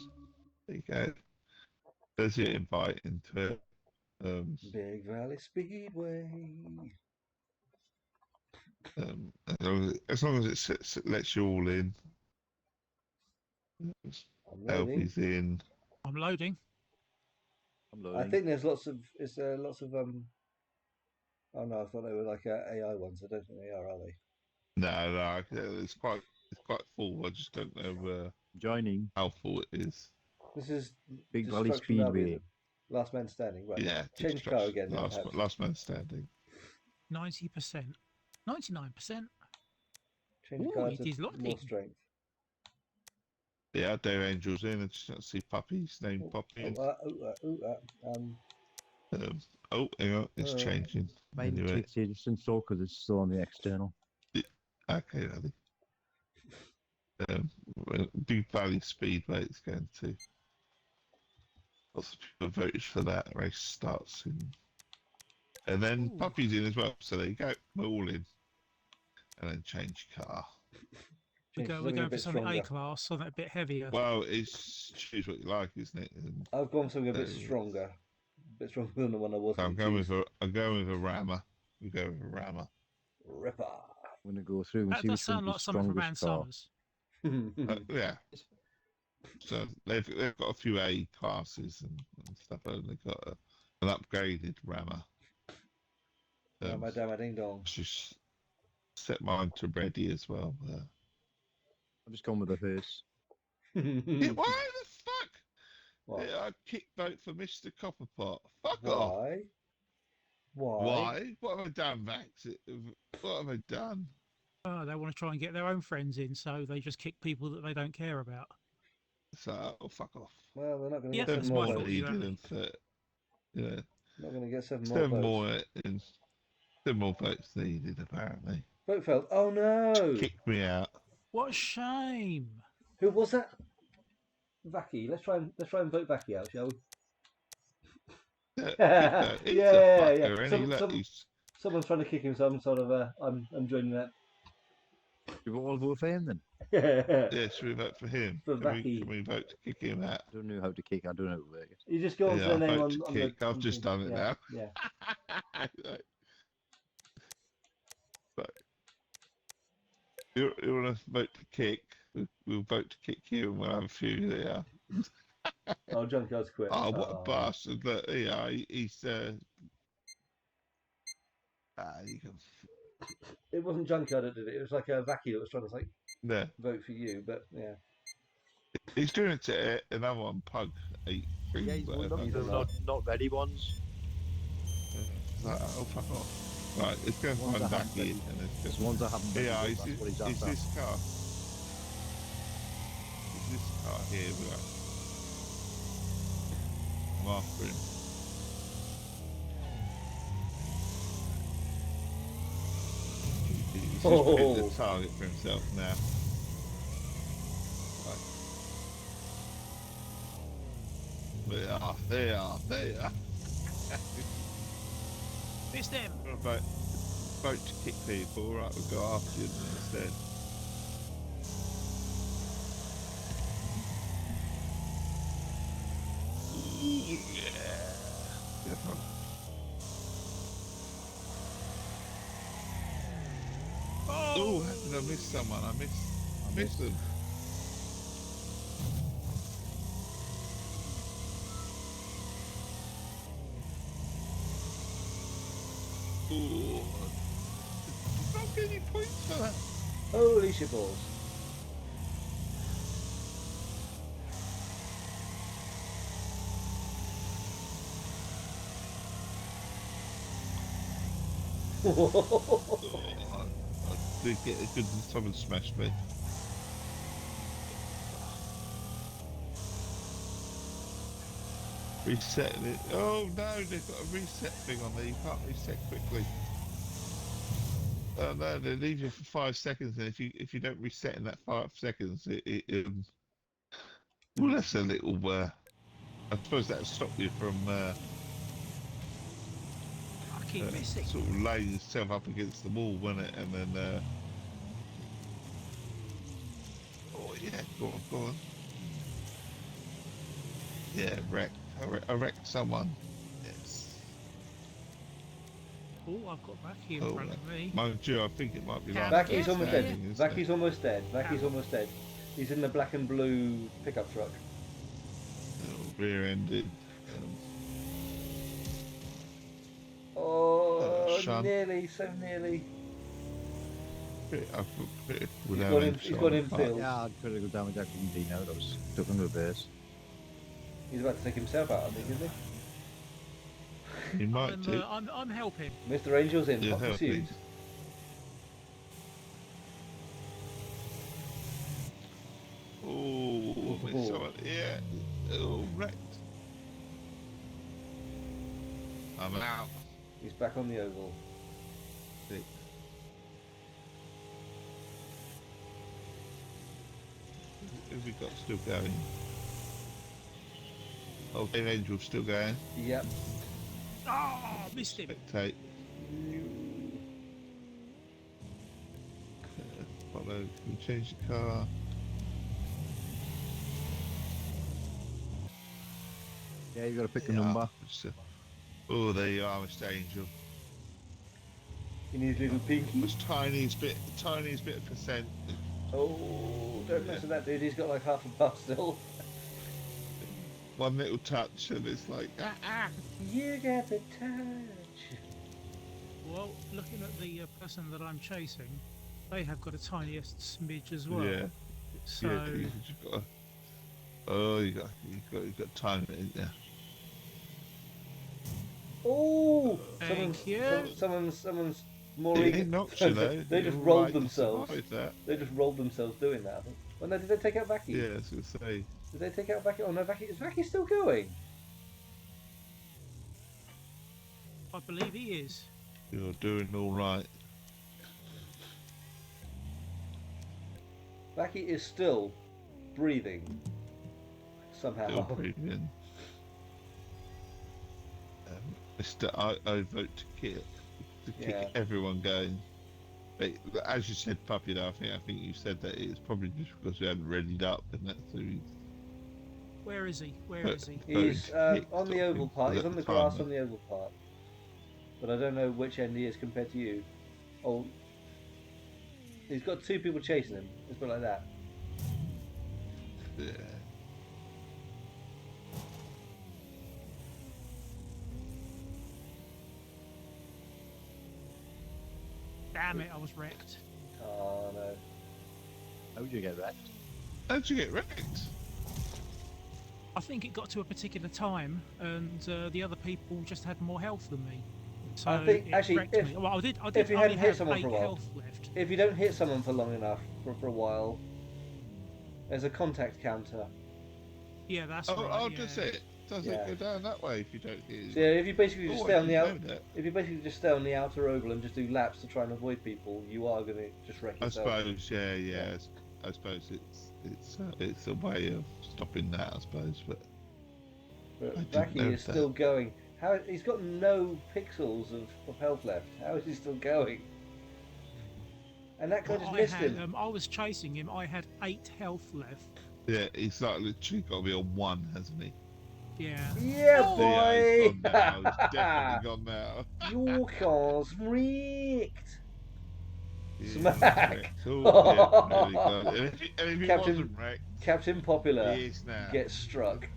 There you go. There's your invite into it. Big Valley Speedway. As long as it lets you all in. I'm loading. Albie's in. I'm loading. I'm I loading. think there's lots of. Is there lots of Oh no, I thought they were like AI ones. I don't think they are they? No, it's quite full. I just don't know Joining how full it is. This is Big Valley Destruction Derby, is Speedway. it? Last man standing. Right. Yeah, Change car again. Then, perhaps. last man standing. 90%. 99%. Change Ooh, car it to is more loading. strength. Yeah, Dare Angel's in. I just don't see puppies named Poppy. Oh, hang on, it's changing. Mine Anyway, takes ages to install because it's still on the external. okay, Daddy. Big Valley Speedway it's going to. Lots of people voted for that. Race starts in. And then Ooh. Puppy's in as well. So there you go. We're all in. And then change car. We're going for something A class, something a bit heavier. Well, it's choose what you like, isn't it? And I've gone something a bit stronger. A bit stronger than the one I was. I'm going with a rammer. We go with a rammer. Ripper. I'm gonna go through and That see does which sound one's like the something from Ann strongest car. Summers. Yeah. So they've got a few A classes and stuff, and they've got an upgraded rammer. My damn ding dong. Just set mine to ready as well. I'm just going with the hearse. Why the fuck? What? Yeah, I kick vote for Mr. Copperpot. Fuck Why? off. Why? What have I done, Max? What have I done? Oh, they want to try and get their own friends in, so they just kick people that they don't care about. So, fuck off. Well, they're not going to Yeah, get that's 7 my more fault. votes. Exactly. Yeah. Not going to get 7 more 7 votes. more votes needed, apparently. Vote failed. Oh no! Kicked me out. What a shame. Who was that? Vacky. Let's try and vote Vacky out, shall we? He's a Yeah. fucker, and Someone's trying to kick him, so I'm sort of I'm joining that. You all vote for him then? Yeah, should we vote for him? For Can Vacky. we vote to kick him out? I don't know how to kick. I don't know how to work it. You just go on to the name on vote to the. kick. I've just done it now. Yeah. But you want to vote to kick? We'll vote to kick you, and we'll have a few there. Oh, Junkyard's quit. Oh, what a bastard! Look, yeah, he's you can. It wasn't Junkyard that did it. It was like a Vacky that was trying to Yeah. vote for you, but yeah. He's doing it to another one, Pug 8. Yeah, he's one of the not ready ones. Like, oh, fuck off. Right, it's going to find Vacky. It's ones that haven't been. Yeah, Is this car? Is this car here? I'm after him. He's just putting the target for himself now. Right. They are. Missed him. Vote to kick people. Right, we'll go after you instead. Yeah. Oh, how did I miss someone? I missed them. Ooh. Not get any points for that. Holy shitballs. Oh, I did get a good. Someone smashed me. Resetting it. Oh no, they've got a reset thing on there. You can't reset quickly. Oh no, they leave you for 5 seconds, and if you don't reset in that 5 seconds, well, that's a little. I suppose that'll stop you from I keep missing. sort of laying yourself up against the wall, won't it? And then, oh yeah, go on, go on. Yeah, wrecked. I wrecked someone. Yes. Oh, I've got Backy in Oh, front of me. mind you, I think it might be Can like Vacky's almost dead. standing, isn't it? Vacky's almost dead. Vacky's almost dead. He's in the black and blue pickup truck. Rear-ended. Oh, Sean. nearly, so nearly. He's He's got infield. Yeah, I'd critical damage. I couldn't do now. I was stuck in reverse. He's about to take himself out, I think, isn't he? He might do. I'm helping. Mr. Angel's in, Yeah, hot help pursuit. me. Oh, missed someone. Yeah. Oh, wrecked. I'm out. He's back on the oval. Six. Who've we got still going? Oh, Dave Angel's still going. Yep. Oh, missed him. Spectate. Follow. Can we change the car? Yeah, you got to pick a Yeah. number. Oh, there you are, Mr. Angel. In his little pinky. Just tiniest bit of percent. Oh, don't mess with that dude. He's got like half a bar still. One little touch, and it's like You got the touch. Well, looking at the person that I'm chasing, they have got a tiniest smidge as well. Yeah. So Yeah, you've got. You got time in there. Oh, Thank you. someone's more It eager. knocks you though. They just You're rolled right to themselves. survive that. They just rolled themselves doing that. I think. Oh no, did they take out Vacky? Yeah, I was gonna say. Did they take out Vacky? Oh no, Vacky. Is Vacky still going? I believe he is. You're doing all right. Vacky is still breathing. Somehow. Still breathing. Mr. I vote to keep Yeah. everyone going. But as you said, Puppy, though, I think you said that it's probably just because we hadn't readied up, and that's the reason. Where is he? Where is he? He's on the oval part. He's on the grass time, on the oval part. But I don't know which end he is compared to you. Oh, he's got two people chasing him. Let's put it like that. Yeah. Damn it, I was wrecked. Oh no. How would you get wrecked? How'd you get wrecked? I think it got to a particular time, and the other people just had more health than me. So I think, it actually, wrecked if- me. Well, I did if you only hadn't hit have someone 8 for a while. health left. If you don't hit someone for long enough for a while, there's a contact counter. Yeah, that's Oh, right. I'll yeah. just say it. Doesn't Yeah. go down that way if you don't hit. So yeah, if you basically just Oh, stay I on the didn't out, know that. if you basically just stay on the outer oval and just do laps to try and avoid people, you are going to just wreck I yourself. suppose, yeah. I suppose it's a way of stopping that. I suppose, but I But didn't Vacky know is that. still going. How he's got no pixels of health left. How is he still going? And that guy Well, just I missed had, him. I was chasing him. I had 8 health left. yeah, he's like literally got to be on one, hasn't he? Yeah. Yeah, Oh! Yeah, he's boy! gone now. He's definitely gone now. Your car's wrecked. Yeah, Smack! wrecked. Oh, yeah, nearly got it. And if he Captain- wasn't wrecked, Captain Popular he is now. gets struck.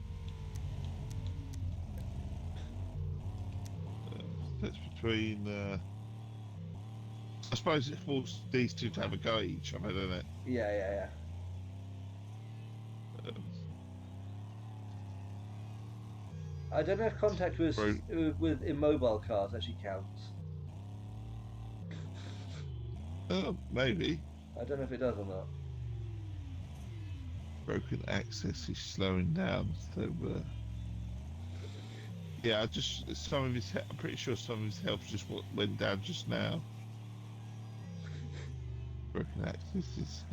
That's between. I suppose it forced these two to have a go at each other, doesn't it? Yeah. Um, I don't know if contact with Right. with immobile cars actually counts. Maybe. I don't know if it does or not. Broken access is slowing down, so yeah, some of his. I'm pretty sure some of his health just went down just now. Broken access is.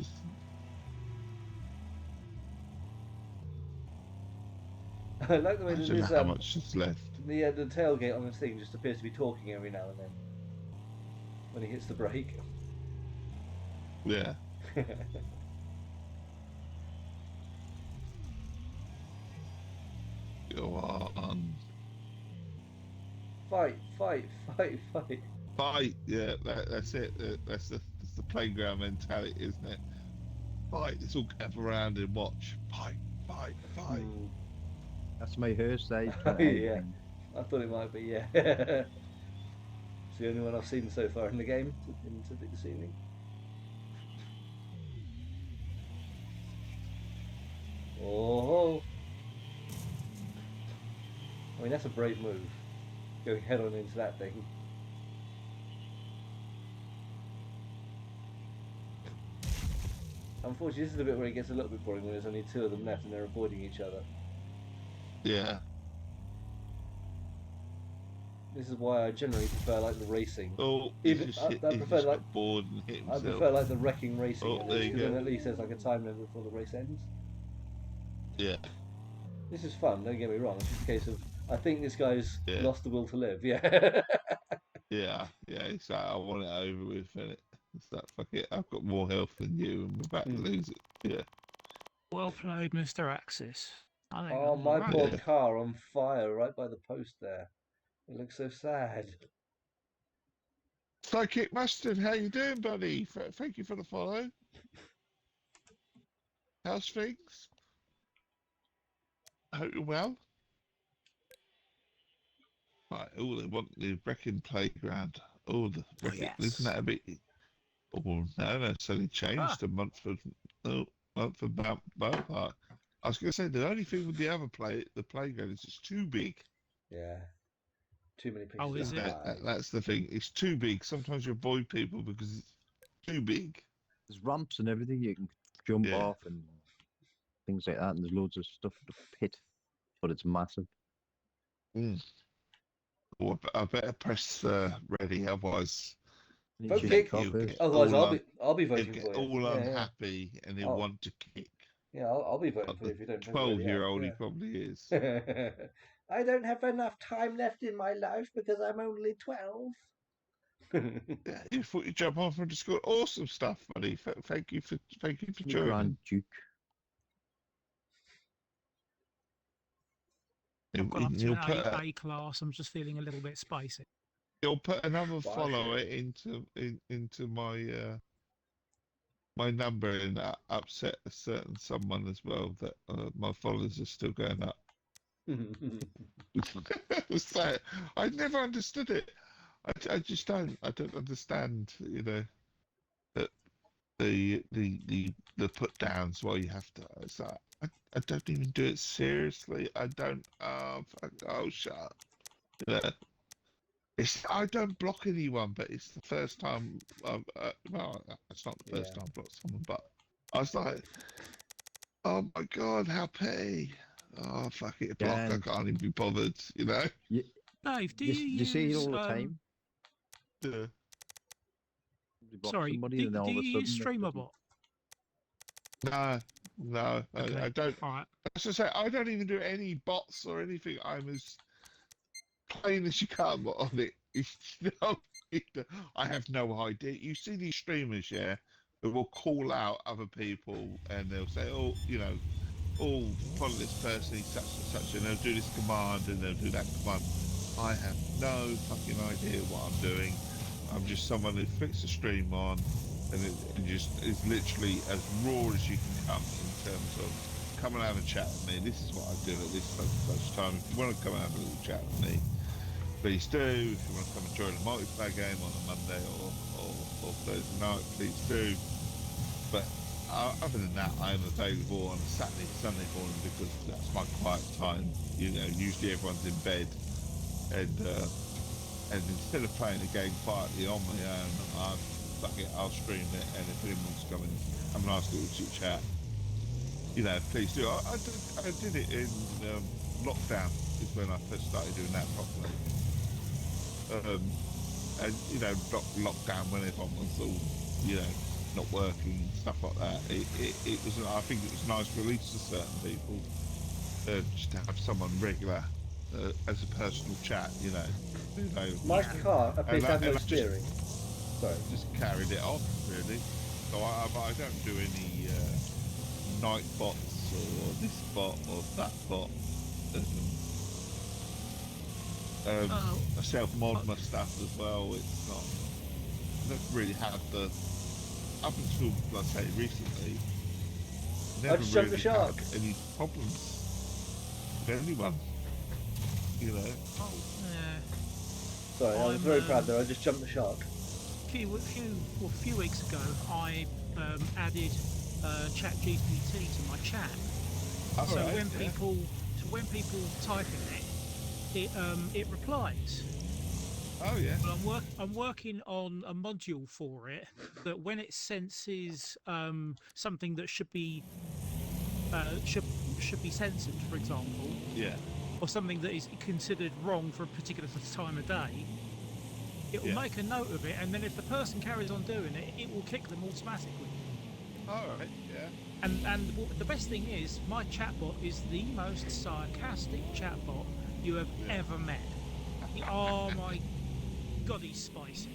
I like the way I that don't know this how much is left. the tailgate on this thing just appears to be talking every now and then when he hits the brake. Yeah. Go on. Fight, fight, fight, fight. Fight. Yeah, that's it. That's the playground mentality, isn't it? Fight. Let's all gather around and watch. Fight, fight, fight. That's my hearse there. Yeah, I thought it might be. Yeah, it's the only one I've seen so far in the game into this evening. Oh, I mean that's a brave move, going head on into that thing. Unfortunately, this is the bit where it gets a little bit boring when there's only two of them left and they're avoiding each other. Yeah. This is why I generally prefer like the racing. Oh, Even I he prefer just like got bored and hit I himself. prefer like the wrecking racing Oh, of there this you because then go. at least there's like a time limit before the race ends. Yeah. This is fun. Don't get me wrong. It's just a case of I think this guy's Yeah. lost the will to live. Yeah. Yeah. It's like I want it over with, and it's like fuck it. I've got more health than you, and we're about to lose it. Yeah. Well played, Mr. Axis. I think Oh, that was my right. poor car on fire right by the post there. It looks so sad. Psychic Mustard, how you doing, buddy? Thank you for the follow. How's things? I hope you're well. Right, oh, they want the wrecking playground. Oh, the wrecking, yes. isn't that a bit? Oh no, it's only changed a month for Mount Park. I was going to say the only thing with the other the playground is it's too big. Yeah. Too many pieces Oh, is of it? pie. That's the thing. It's too big. Sometimes you avoid people because it's too big. There's ramps and everything you can jump Yeah. off and things like that, and there's loads of stuff to pit, but it's massive. Mm. Oh, I better press ready, otherwise. Vote Choose kick. your car first. Otherwise, all I'll be he'll voting get for you. all Yeah, unhappy and he'll Oh. want to kick. Yeah, I'll be voting Like for you the if you don't vote already. 12-year-old he Yeah. probably is. I don't have enough time left in my life because I'm only 12. Yeah, you thought you'd jump on from the school. Awesome stuff, buddy. Thank you for My joining. Grand Duke. I've got up to You'll an put A class. I'm just feeling a little bit spicy. you'll put another Spicy. follower into my my number and that upset a certain someone as well that my followers are still going up. So I never understood it. I just don't. I don't understand. You know that the put downs while you have to. It's like, I don't even do it seriously. I don't. Oh, shut up. You know, I don't block anyone, but it's the first time. Well, it's not the first time I blocked someone, but I was like, oh my god, how petty. Oh, fuck it, block. Yeah. I can't even be bothered. You know. Dave, do You see it use all the time? Yeah. You block sorry, somebody do, and then all do of a you sudden use StreamerBot? No, Okay. I don't. All right. As I say, I don't even do any bots or anything. I'm as plain as you come on it. I have no idea. You see these streamers, yeah, who will call out other people and they'll say, oh, you know, oh, follow this person, he's such and such, and they'll do this command and they'll do that command. I have no fucking idea what I'm doing. I'm just someone who flicks the stream on and it just is literally as raw as you can come in terms of come and have a chat with me. This is what I do at this such time. If you want to come and have a little chat with me, please do. If you want to come and join a multiplayer game on a Monday or Thursday night, please do. But other than that, I am available on a Saturday, Sunday morning because that's my quiet time. You know, usually everyone's in bed, and instead of playing a game quietly on my own, fuck it, I'll stream it, and if anyone's coming, have a nice little chit chat. Please do. I did it in lockdown. Is when I first started doing that properly. And lockdown when everyone was all not working and stuff like that. It was. I think it was a nice release to certain people. Just to have someone regular as a personal chat, My car appears to have no I steering. Sorry. just carried it on really. So I don't do any night bots or this bot or that bot. I self-mod my stuff as well. It's not. I don't really have the. Up until, let's say, recently, never just jumped the really shark. had any problems with anyone. Oh, yeah. Sorry, I was very proud there. I just jumped the shark. A few weeks ago, I added ChatGPT to my chat. So when people type in it replies. Oh yeah. But I'm working on a module for it that when it senses something that should be censored, for example, Yeah. or something that is considered wrong for a particular time of day, it will make a note of it, and then if the person carries on doing it, it will kick them automatically. All right. Yeah. And the best thing is, my chatbot is the most sarcastic chatbot you have ever met. Oh my God, he's spicy.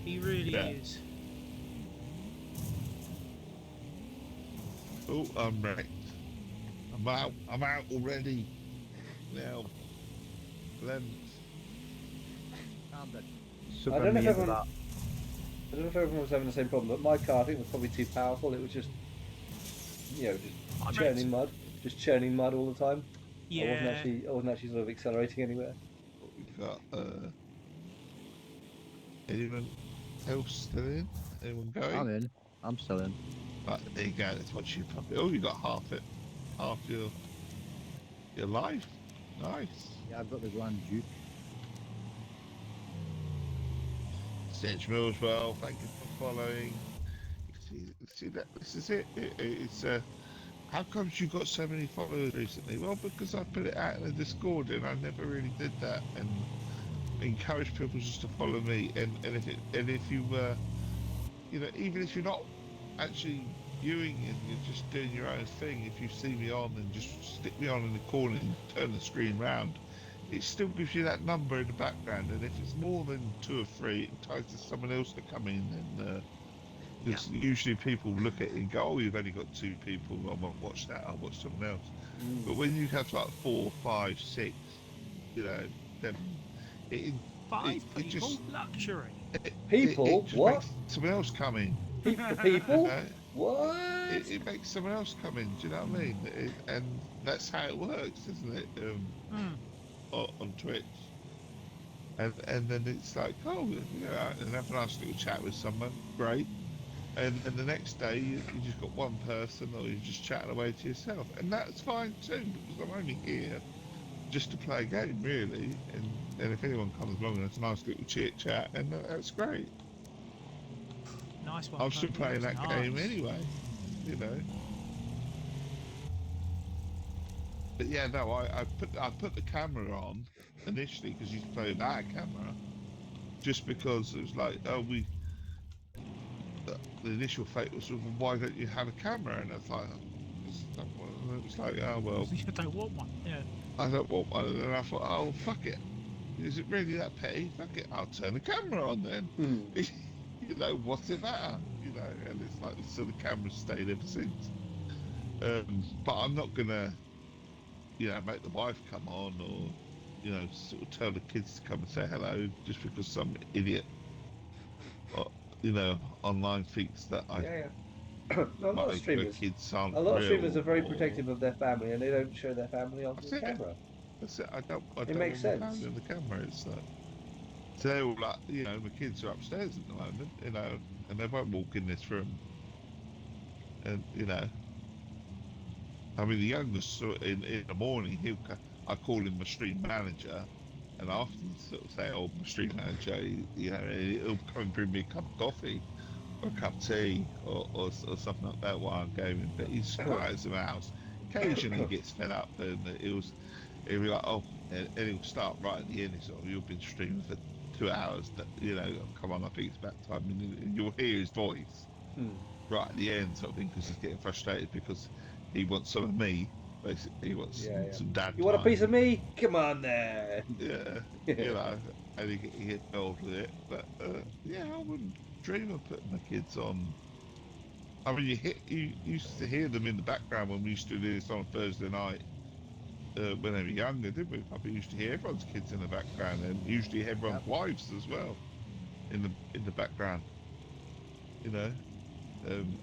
He really is. Oh, I'm wrecked. I'm out already. Now. Lens. I'm dead. I don't know if everyone was having the same problem, but my car I think was probably too powerful. It was just just churning mud all the time. Yeah. I wasn't actually sort of accelerating anywhere. What we've got? Anyone else still in? Anyone going? I'm in. I'm still in. Right, there you go. That's what you probably. Oh, you got half your life. Nice. Yeah, I've got the Grand Duke. Stench Mills, well, thank you for following. See that? This is it. It's how comes you got so many followers recently? Well, because I put it out in the Discord and I never really did that, and encourage people just to follow me. And if you even if you're not actually viewing and you're just doing your own thing, if you see me on and just stick me on in the corner and turn the screen round, it still gives you that number in the background. And if it's more than 2 or 3, it entices someone else to come in. And usually people look at it and go, "Oh, you've only got 2 people. I won't watch that. I'll watch someone else." But when you have like 4, 5, 6, then it 5 people? just Luxury. People? it just What? makes someone else come in. People? What? It makes someone else come in. Do you know what I mean? And that's how it works, isn't it? On Twitch. And then it's like, oh, and have a nice little chat with someone, great. And the next day you just got one person, or you're just chatting away to yourself, and that's fine too, because I'm only here just to play a game, really. And if anyone comes along and it's a nice little chit chat, and that's great. Nice one. I'm still playing that game anyway, But yeah, no, I put the camera on initially because you play without a camera, just because it was like, oh, the initial fate was, well, why don't you have a camera? And it's like, oh well, You don't want one. Yeah. I don't want one. And then I thought, oh fuck it, is it really that petty? Fuck it, I'll turn the camera on then. What's it matter? And it's like, so the camera's stayed ever since. But I'm not gonna, make the wife come on, or sort of tell the kids to come and say hello just because some idiot, online thinks that A lot of streamers. kids aren't A lot of real, streamers are very protective of their family, and they don't show their family onto the camera. That's it. I don't makes want my sense. family on the camera. It's like, so they're all like, my kids are upstairs at the moment, and they won't walk in this room. And I mean, the youngest in the morning, I call him my stream manager, And I often sort of say, "Oh, my stream manager, you know, he'll come and bring me a cup of coffee or a cup of tea or something like that while I'm gaming." But he's quiet as a mouse. Occasionally he gets fed up, and he'll be like, "Oh," and he'll start right at the end. He's like, "You've been streaming for 2 hours, you know, come on, I think it's about time." And you'll hear his voice Hmm. right at the end, sort of thing, because he's getting frustrated because he wants some of me. Basically, he wants Yeah, yeah. some dad You want a piece time. of me? Come on then. Yeah, you know, and he gets bored with it. But yeah, I wouldn't dream of putting my kids on. I mean, you used to hear them in the background when we used to do this on a Thursday night when they were younger, didn't we? Probably used to hear everyone's kids in the background, and usually everyone's Yep. wives as well in the background. You know,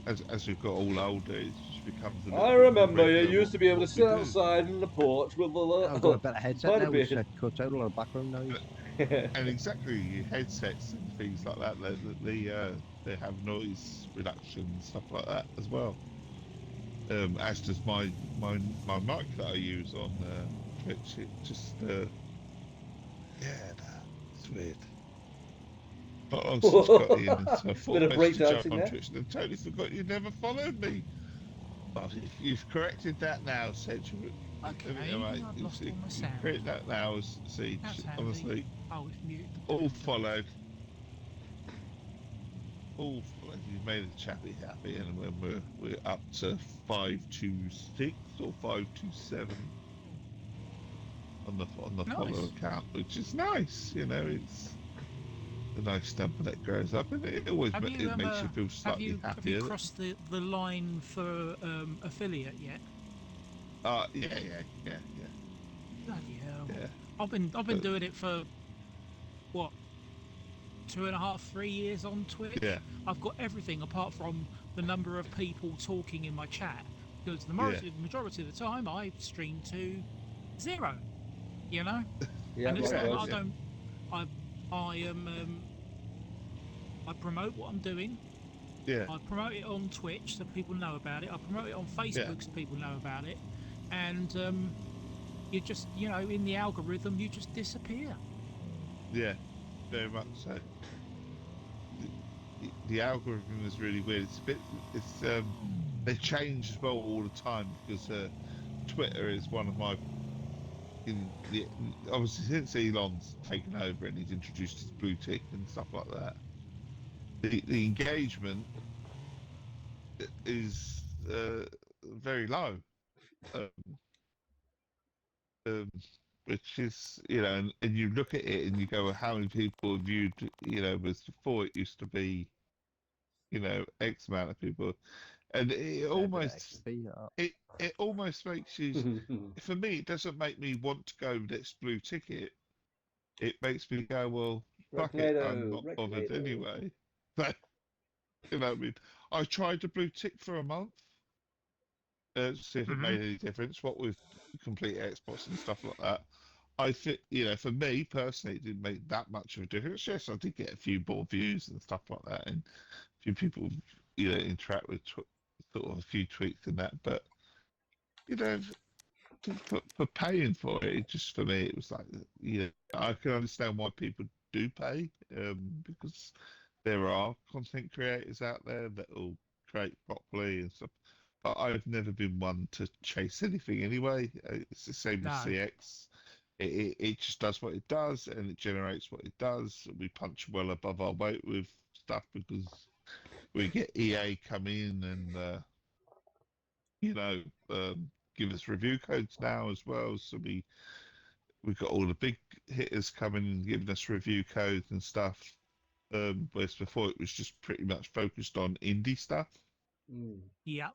as we've got all older, it just becomes a I little bit more remember you regular used to be able to what we sit do. outside in the porch with I've got a the better headset bud now, which beard. cuts out a lot of background noise. And exactly headsets and things like that, they have noise reduction and stuff like that as well. As does my mic that I use on Twitch. It just yeah, no, it's weird. But once it's got in, and so I Bit thought of best to jump breakdancing on there. Twitch, and then totally forgot you never followed me. Well, if you've corrected that now, Sedge. Okay, Mate, I'd if lost all my you sound. correct that now, Siege. That's handy. Honestly, Oh, it's muted the all camera. followed. All followed. You've made the chappy happy, and when we're up to 526 or 527 on the follow Nice. account, which is nice. You know, it's a nice number that grows up, and it always it makes you feel slightly Have you happier. crossed the line for affiliate yet? Yeah, yeah, yeah, yeah, Bloody hell! yeah. I've been But doing it for what 2.5, 3 years on yeah, Twitch. I've got everything apart from the number of people talking in my chat because yeah, the majority of the time I stream to zero. You know, Yeah, and it's not yeah, that likewise. I yeah, don't. I I am. I promote what I'm doing. yeah, I promote it on Twitch so people know about it. I promote it on yeah, Facebook so people know about it. And you just, in the algorithm, you just disappear. yeah. Very much so. The algorithm is really weird. It's a bit. It's. They change as well all the time because Twitter is one of my obviously since Elon's taken over and he's introduced his blue tick and stuff like that. The engagement is very low, um, um, which is and you look at it and you go, well, how many people have viewed? Was before it used to be X amount of people, and Fair bit of XP. it almost makes you. For me, it doesn't make me want to go next blue ticket. It makes me go, well, fuck it, I'm Recknado, not bothered Recknado. anyway. But, I mean, I tried the blue tick for a month to see if it Hmm. made any difference. What with complete Xbox and stuff like that, I think for me personally, it didn't make that much of a difference. Yes, I did get a few more views and stuff like that, and a few people, interact with sort of a few tweets and that. But you know, for paying for it, just for me, it was like, I can understand why people do pay, because there are content creators out there that will create properly and stuff. But I've never been one to chase anything anyway. It's the same with No. CX. It just does what it does and it generates what it does. We punch well above our weight with stuff because we get EA come in and you know, give us review codes now as well. So we've got all the big hitters coming and giving us review codes and stuff. Whereas before it was just pretty much focused on indie stuff. Mm. Yeah.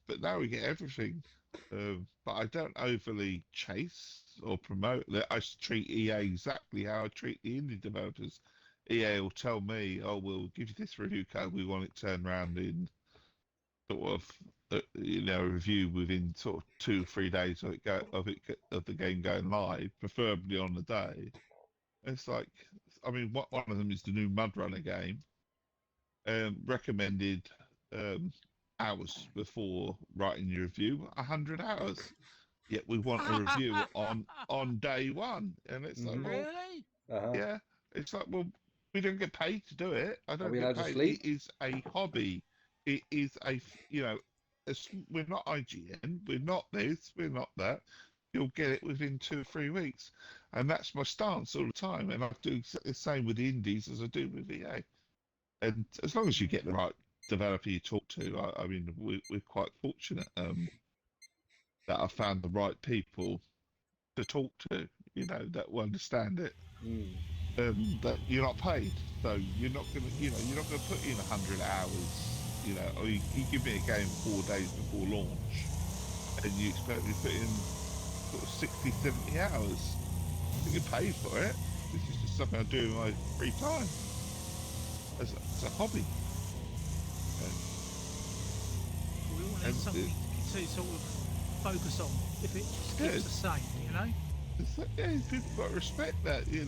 But now we get everything. But I don't overly chase or promote that. I treat EA exactly how I treat the indie developers. EA will tell me, "Oh, we'll give you this review code. We want it turned around in sort of review within sort of 2 or 3 days of the game going live, preferably on the day." It's like, I mean, one of them is the new Mud Runner game, recommended um, hours before writing your review, 100 hours. yet we want a review on day one. And it's like, Mhm. well, Really? yeah, it's like, well, we don't get paid to do it. I Are don't we get allowed to paid. sleep? It is a hobby. It is we're not IGN. We're not this. We're not that. You'll get it within 2 or 3 weeks, and that's my stance all the time. And I do exactly the same with the indies as I do with VA. And as long as you get the right developer you talk to, I mean, we're quite fortunate that I found the right people to talk to. That will understand it. Mm. That you're not paid, so you're not gonna put in 100 hours, or you give me a game 4 days before launch, and you expect me to put in sort of 60, 70 hours. You get paid for it. This is just something I do in my free time as a hobby. And, We all need and something to sort of focus on if it just yeah, keeps the same, you know? yeah, people got to respect that, and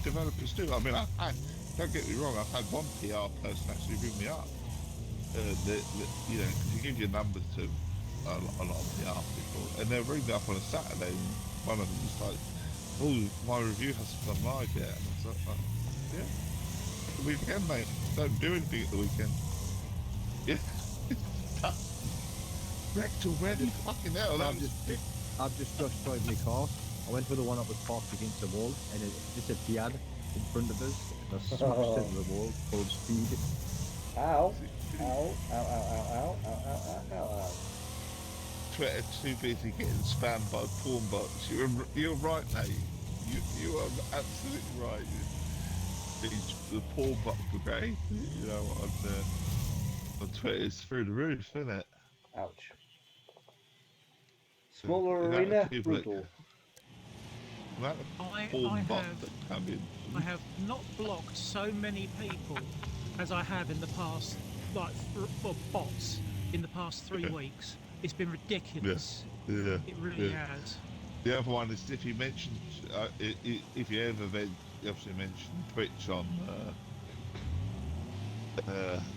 developers do. I mean, don't get me wrong, I've had one PR person actually ring me up. Because you give your numbers to a lot of PR people, and they'll ring me up on a Saturday, and one of them was like, "Oh, my review hasn't gone live yet," and I was like, "Yeah, the weekend, mate. Don't do anything at the weekend." Yeah, Wrecktacle, where the fucking hell? That was I've just drove my car. I went for the one that was parked against the wall, and it disappeared in front of us. And I smashed into the wall full speed. Ow. Ow. Ow. Ow. Ow. Ow. Ow. Ow. Ow. Ow. Twitter too busy getting spammed by porn bots. You're right, mate. You are absolutely right. The porn bot brigade, on Twitter is through the roof, isn't it? Ouch. The Smaller amount of arena, people that, brutal. the amount of I porn bots have that come in. I have not blocked so many people as I have in the past, like bots in the past 3 weeks. It's been ridiculous. Yeah, It really yeah. has. The other one is if you mentioned, if you ever obviously mentioned Twitch on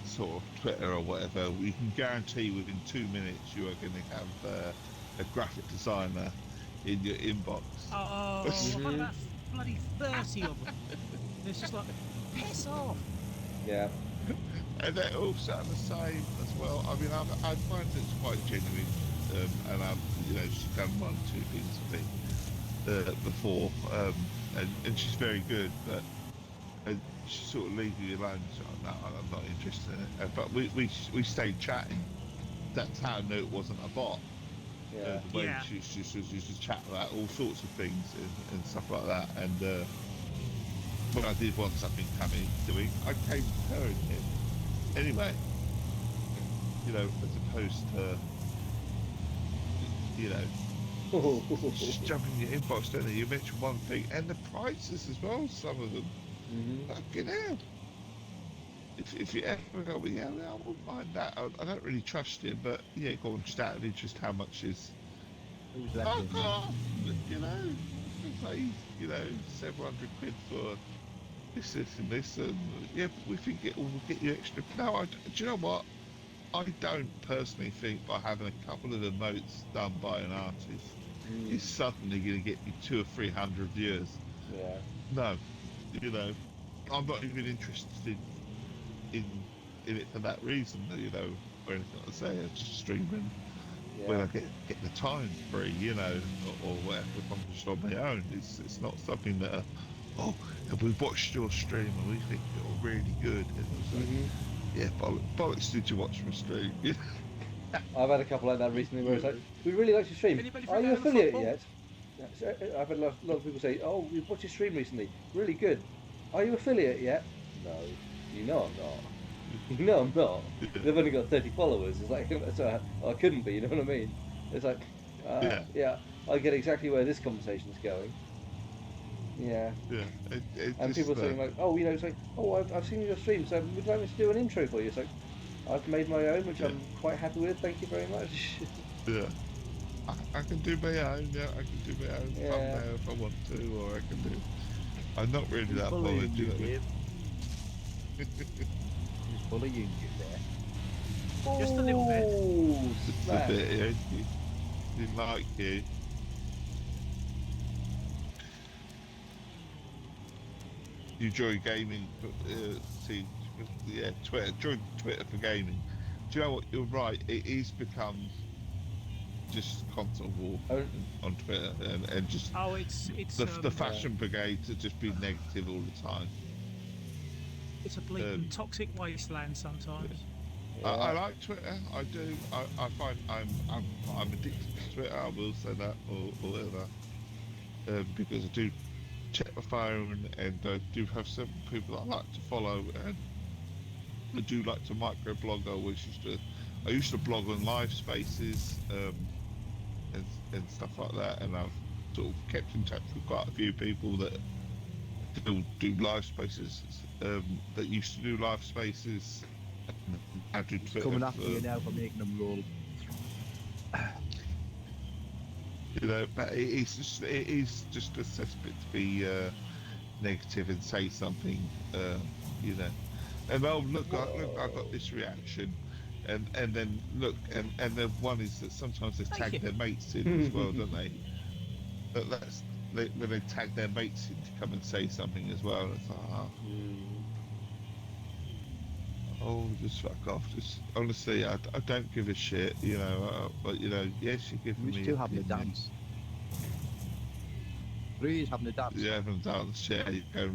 sort of Twitter or whatever, we can guarantee within 2 minutes you are going to have a graphic designer in your inbox. Oh, I've had about bloody 30 of them. It's just like, piss off. Yeah. And they're all sound the same as well. I mean, I find it's quite genuine, and she's done 1-2 things for me before, and she's very good, but she sort of leaves me alone. So no, I'm not interested in it. But we stayed chatting. That's how I knew it wasn't a bot. Yeah. The way Yeah. she used to chat about all sorts of things and stuff like that. And when I did want something doing, I came to her and him. Anyway, as opposed to, just jumping in your inbox, don't you? You mentioned one thing, and the prices as well, some of them. Mm-hmm. Fucking hell. If you ever go, well, yeah, I wouldn't mind that. I don't really trust you, but yeah, go on, just out of interest, how much is. Who's left in Fuck there? off! Pay, several hundred quid for this, and this, and yeah, but we think it will get you extra. No, do you know what? I don't personally think by having a couple of the notes done by an artist is suddenly going to get me 200 or 300 viewers. Yeah. No, I'm not even interested in it for that reason, or anything like I say. I just streaming when I Yeah. get the time free, or whatever. If I'm just on my own, it's not something that. Oh, have we watched your stream and we think you're really good? And it's like, yeah, bollocks, did you watch my stream? I've had a couple like that recently where it's like, we really like your stream. Anybody Are from you going to affiliate football? yet? I've had a lot of people say, oh, we've watched your stream recently. Really good. Are you affiliate yet? No. You know I'm not. You know I'm not. They've only got 30 followers. It's like, so I couldn't be, you know what I mean? It's like, Yeah, yeah, I get exactly where this conversation's going. Yeah. yeah. It And just people saying like, oh, it's like, oh, I've seen your stream, so would you like me to do an intro for you? It's like, I've made my own, which yeah, I'm quite happy with. Thank you very much. yeah. I can do my own. Yeah, I can do my own Yeah. thumbnail if I want to, or I can do. I'm not really that Bullying bothered, you, you know. Dave. He's bullying you there. Just a little bit. Oh, Just a snap. bit, yeah. didn't like you. You enjoy gaming, but see, yeah, Twitter. Join Twitter for gaming. Do you know what? You're right. It is become just constant war Oh, on Twitter, and just Oh, it's the yeah. fashion brigade to just be negative all the time. it's a bleeding Um, toxic wasteland sometimes. I Yeah. like Twitter. I do. I find I'm addicted to Twitter. I will say that, or whatever, because I do check my phone, and I do have certain people that I like to follow, and I do like to microblog. I used to blog on live spaces, and stuff like that, and I've sort of kept in touch with quite a few people that still do live spaces, that used to do live spaces, and I do He's Twitter coming after for, you now for making them roll. but it is just a cesspit to be negative and say something, you know. And oh look, I got Whoa. this reaction, and then look, and then one is that sometimes they Thank tag you. their mates in as well, don't they? That's when they tag their mates in to come and say something as well. And it's like, Mm. oh, just fuck off. Just honestly, I don't give a shit, you know. But you know, yes, you're giving You me still having a opinion. dance. Bree's having a dance. You haven't done shit. You go.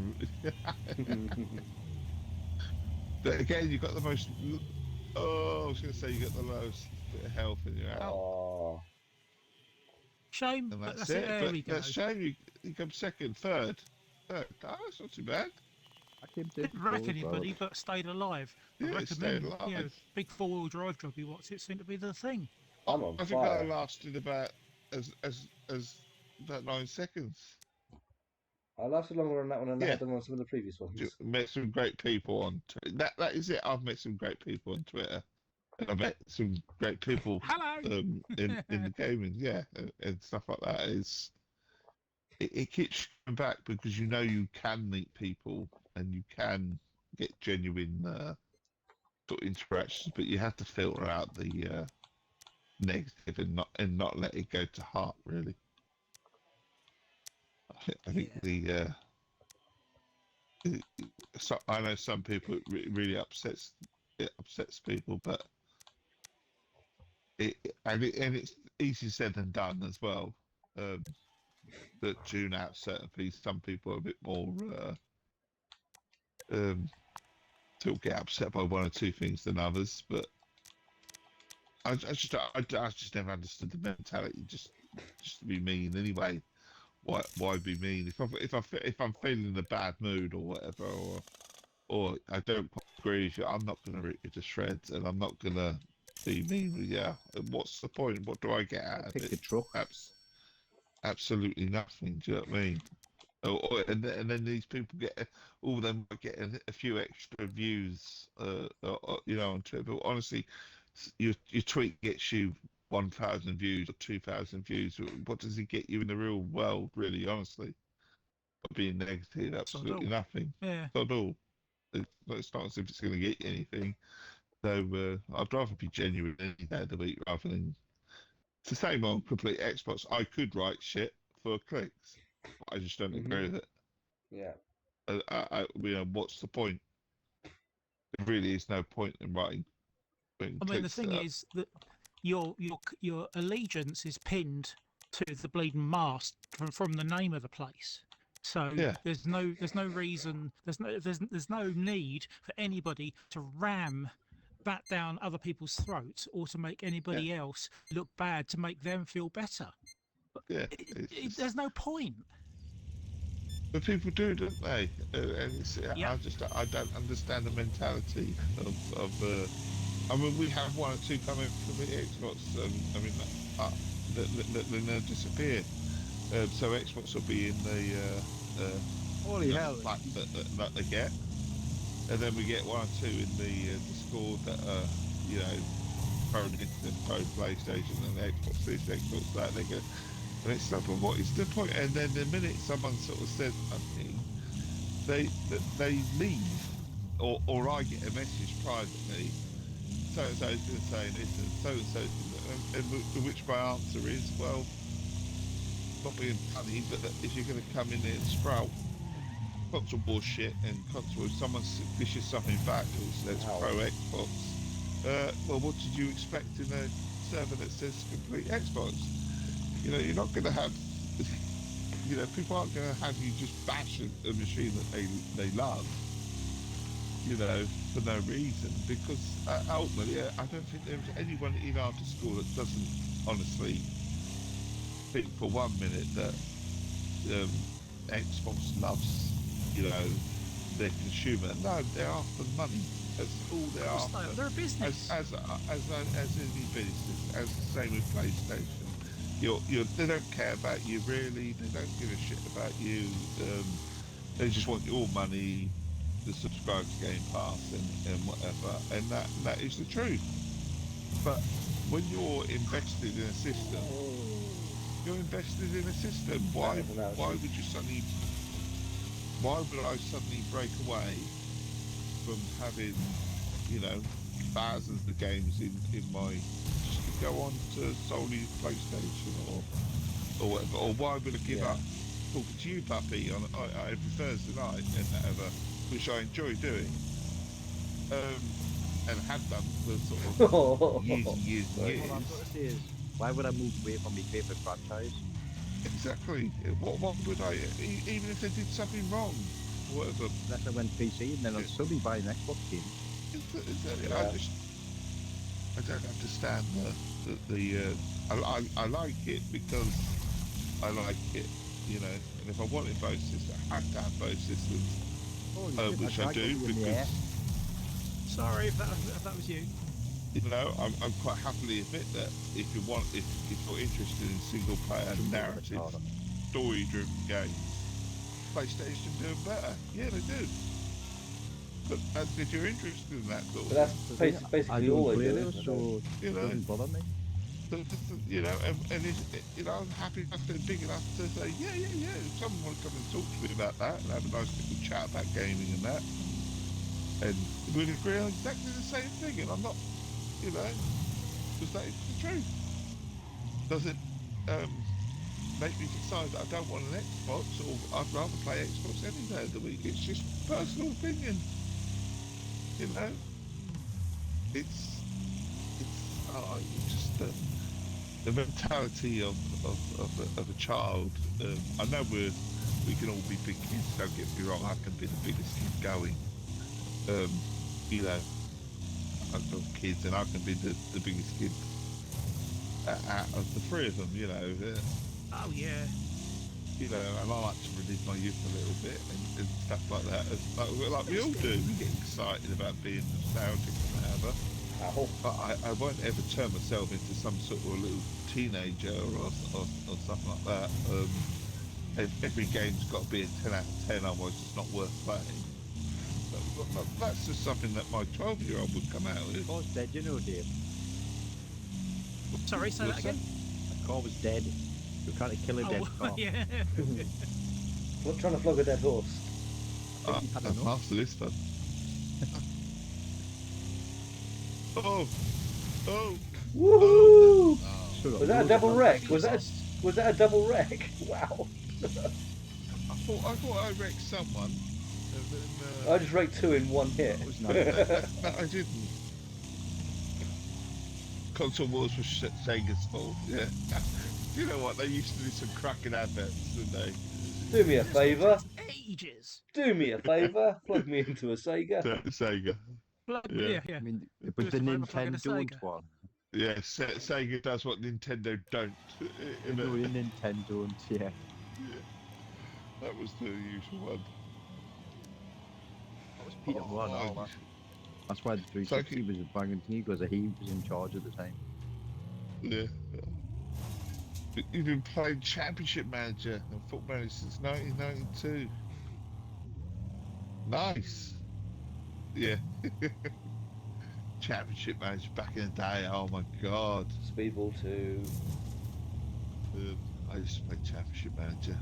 But again, you got the most. Oh, I was going to say you got the lowest bit of health in your app, Oh, Oh. shame, and but that's that's it. it. There But we that's go. shame you come second, third. Oh, that's not too bad. I came third Didn't wreck before as well. anybody, but stayed alive. I Yeah, it stayed recommend, alive. big four-wheel drive jobby. What's it seem to be the thing? I'm on I think I fire. lasted about as about 9 seconds. I lasted longer on that one than I Yeah, had done on some of the previous ones. met some great people on that is it. I've met some great people on Twitter, and I've met some great people Hello. in the gaming, yeah, and stuff like that. It keeps coming back because you know you can meet people and you can get genuine sort of interactions, but you have to filter out the negative and not let it go to heart. Really, I think Yeah. so I know some people really it upsets people, but it's easier said than done as well. Um, that tune out certain things. Some people are a bit more um, to get upset by one or two things than others, but I just never understood the mentality. Just to be mean anyway. Why be mean if I'm feeling in a bad mood or whatever, or I don't quite agree with you, I'm not going to rip you to shreds, and I'm not going to be mean with you. And what's the point? What do I get I out of picked it? the truck. Absolutely nothing. Do you know what I mean? And then these people all of them get a few extra views, on Twitter. But honestly, your tweet gets you 1,000 views or 2,000 views. What does it get you in the real world, really? Honestly, being negative, Sod absolutely all. nothing. Yeah. Not at all. It's not as if it's going to get you anything. So I'd rather be genuine any day of the week rather than. It's the same on complete Xbox. I could write shit for clicks. I just don't Hmm. agree with it. Yeah. What's the point? There really is no point in writing I mean, the clicks. thing is that your allegiance is pinned to the bleeding mast from the name of the place. So Yeah, there's no reason there's no need for anybody to ram that down other people's throats or to make yeah, anybody else look bad to make them feel better. yeah. It's There's just, no point. but people do, don't they? And Yep. I don't understand the mentality of. I mean, we have one or two come in for the Xbox. Then they'll disappear. So Xbox will be in Holy the hell. pack that they get. And then we get one or two in the Discord that are, pro Nintendo, pro PlayStation, and Xbox this, Xbox that. They go, and it's like, but what is the point? And then the minute someone sort of says something, they leave, or I get a message privately so and so is going to say this, and so and so, and which my answer is, well, not being funny, but if you're going to come in here and sprout console war shit and console, if someone dishes something back that says Wow. pro Xbox, well, what did you expect in a server that says complete Xbox? You know, you're not going to have, you know, people aren't going to have you just bash a machine that they love, you know, for no reason, because ultimately, I don't think there's anyone in after school that doesn't honestly think for 1 minute that Xbox loves, you know, their consumer. No, they're after money. That's all they're Of course after. they're a business. As any business, as the same with PlayStation. They don't care about you really. They don't give a shit about you. They just want your money, the subscribe to Game Pass and whatever. And that is the truth. But when you're invested in a system, you're invested in a system. Why would you suddenly? Why would I suddenly break away from having, you know, thousands of games in my just to go on to solely PlayStation or whatever? Or why would I give up talking to you, puppy, on every Thursday night and whatever, which I enjoy doing, and have done for sort of years and years and years. What I'm going to say is, why would I move away from my favourite franchise? Exactly. What would I? Even if they did something wrong, or whatever. Unless I went PC, and then I'd still be buying Xbox games. Exactly. I don't understand I like it because I like it, you know. And if I wanted both systems, I have to have both systems, which I do because. Sorry if that was you. You know, I'm quite happily admit that if you're interested in single player narrative, story driven games, PlayStation do them better. Yeah, they do. But if you're interested in that sort of But thing, that's basically all they do, isn't it? So you it know, doesn't bother me. so just, you know, and you know, I'm happy enough and big enough to say, yeah. If someone wants to come and talk to me about that and have a nice little chat about gaming and that, and we'd agree on exactly the same thing, and I'm not, you know, because that is the truth. Does it make me decide that I don't want an Xbox, or I'd rather play Xbox any day of the week? It's just personal opinion, you know. It's just the mentality of a child. I know we can all be big kids. Don't get me wrong. I can be the biggest kid going. You know, I've got kids, and I can be the biggest kid out of the three of them. You know. Oh yeah. You know, and I like to relive my youth a little bit and stuff like that. Like we all do. We get excited about being nostalgic and whatever. But I won't ever turn myself into some sort of a little teenager or something like that. Every game's got to be a 10 out of 10, otherwise it's not worth playing. But that's just something that my 12-year-old would come out with. The car's dead, you know, Dave. Sorry, say that again. The car was dead. You're trying to kill a dead car. Yeah. Trying to flog a dead horse. I'm after this one. Oh! Woohoo! Oh. Was that a double wreck? Was that a double wreck? Wow. I thought I wrecked someone. And then, I just wrecked two in one hit. No, I didn't. Console Wars was Sega's fault. Yeah. You know what? They used to do some cracking adverts, didn't they? Do me a favour. Ages. Do me a favour. Plug me into a Sega. Sega. Yeah. I mean, it was the Nintendo one. Yeah, Sega does what Nintendo don't. Nintendo, yeah. That was the usual one. That was Peter One. That's why the 360 was a banging thing, because he was in charge at the time. Yeah. But you've been playing Championship Manager and Football Manager since 1992. Nice. Yeah. Championship Manager back in the day. Oh my god. Speedball 2. I used to play Championship Manager.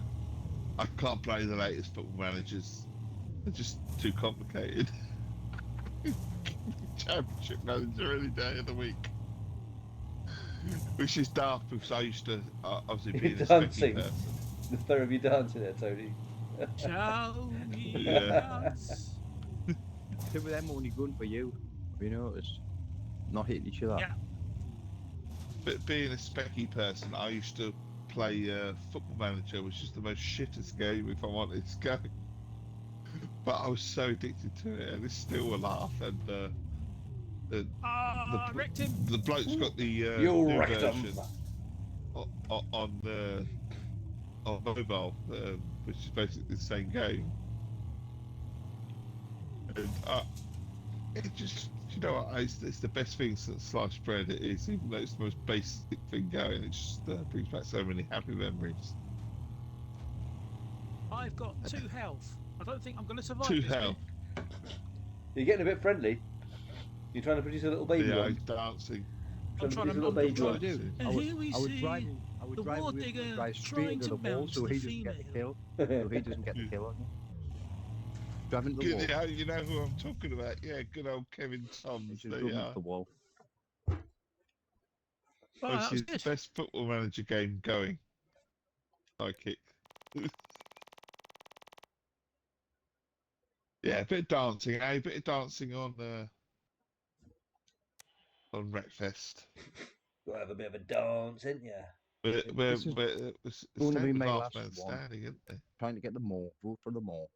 I can't play the latest Football Managers. They're just too complicated. championship manager any day of the week. Which is daft because I used to obviously You're being a specky dancing. person. The pair of you dancing there, Tony. Shall we Yeah. dance? Two of them only going for you. Have you noticed? Not hitting each other. Yeah. But being a specky person, I used to play Football Manager, which is the most shittest game if I'm honest. But I was so addicted to it, and it's still a laugh. And the Wrecked him. the bloke's got the You new wrecked 'em. version on mobile, which is basically the same game. And it just, you know what, it's the best thing since sliced bread. It is, even though it's the most basic thing going. It just brings back so many happy memories. I've got 2 health. I don't think I'm going to survive 2 this health. one. You're getting a bit friendly. You're trying to produce a little baby Yeah, one. he's dancing. I'm trying produce to. a little I'm baby trying one. to. Dancing. And here we see I would the drive war with digger drive straight trying into to the wall bounce so the he doesn't get the female. kill. So he doesn't get the kill on you. Driving into the wall. Yeah, you know who I'm talking about. Yeah, good old Kevin He's Toms. just They running are. up the wall. Oh, that was It's the good. best football manager game going. Sidekick. Yeah, a bit of dancing, eh? A bit of dancing on Wreckfest. Gotta have a bit of a dance, ain't ya? This is It's going to be standard my last last man one. standing, isn't they? Trying to get the more. Vote for the more.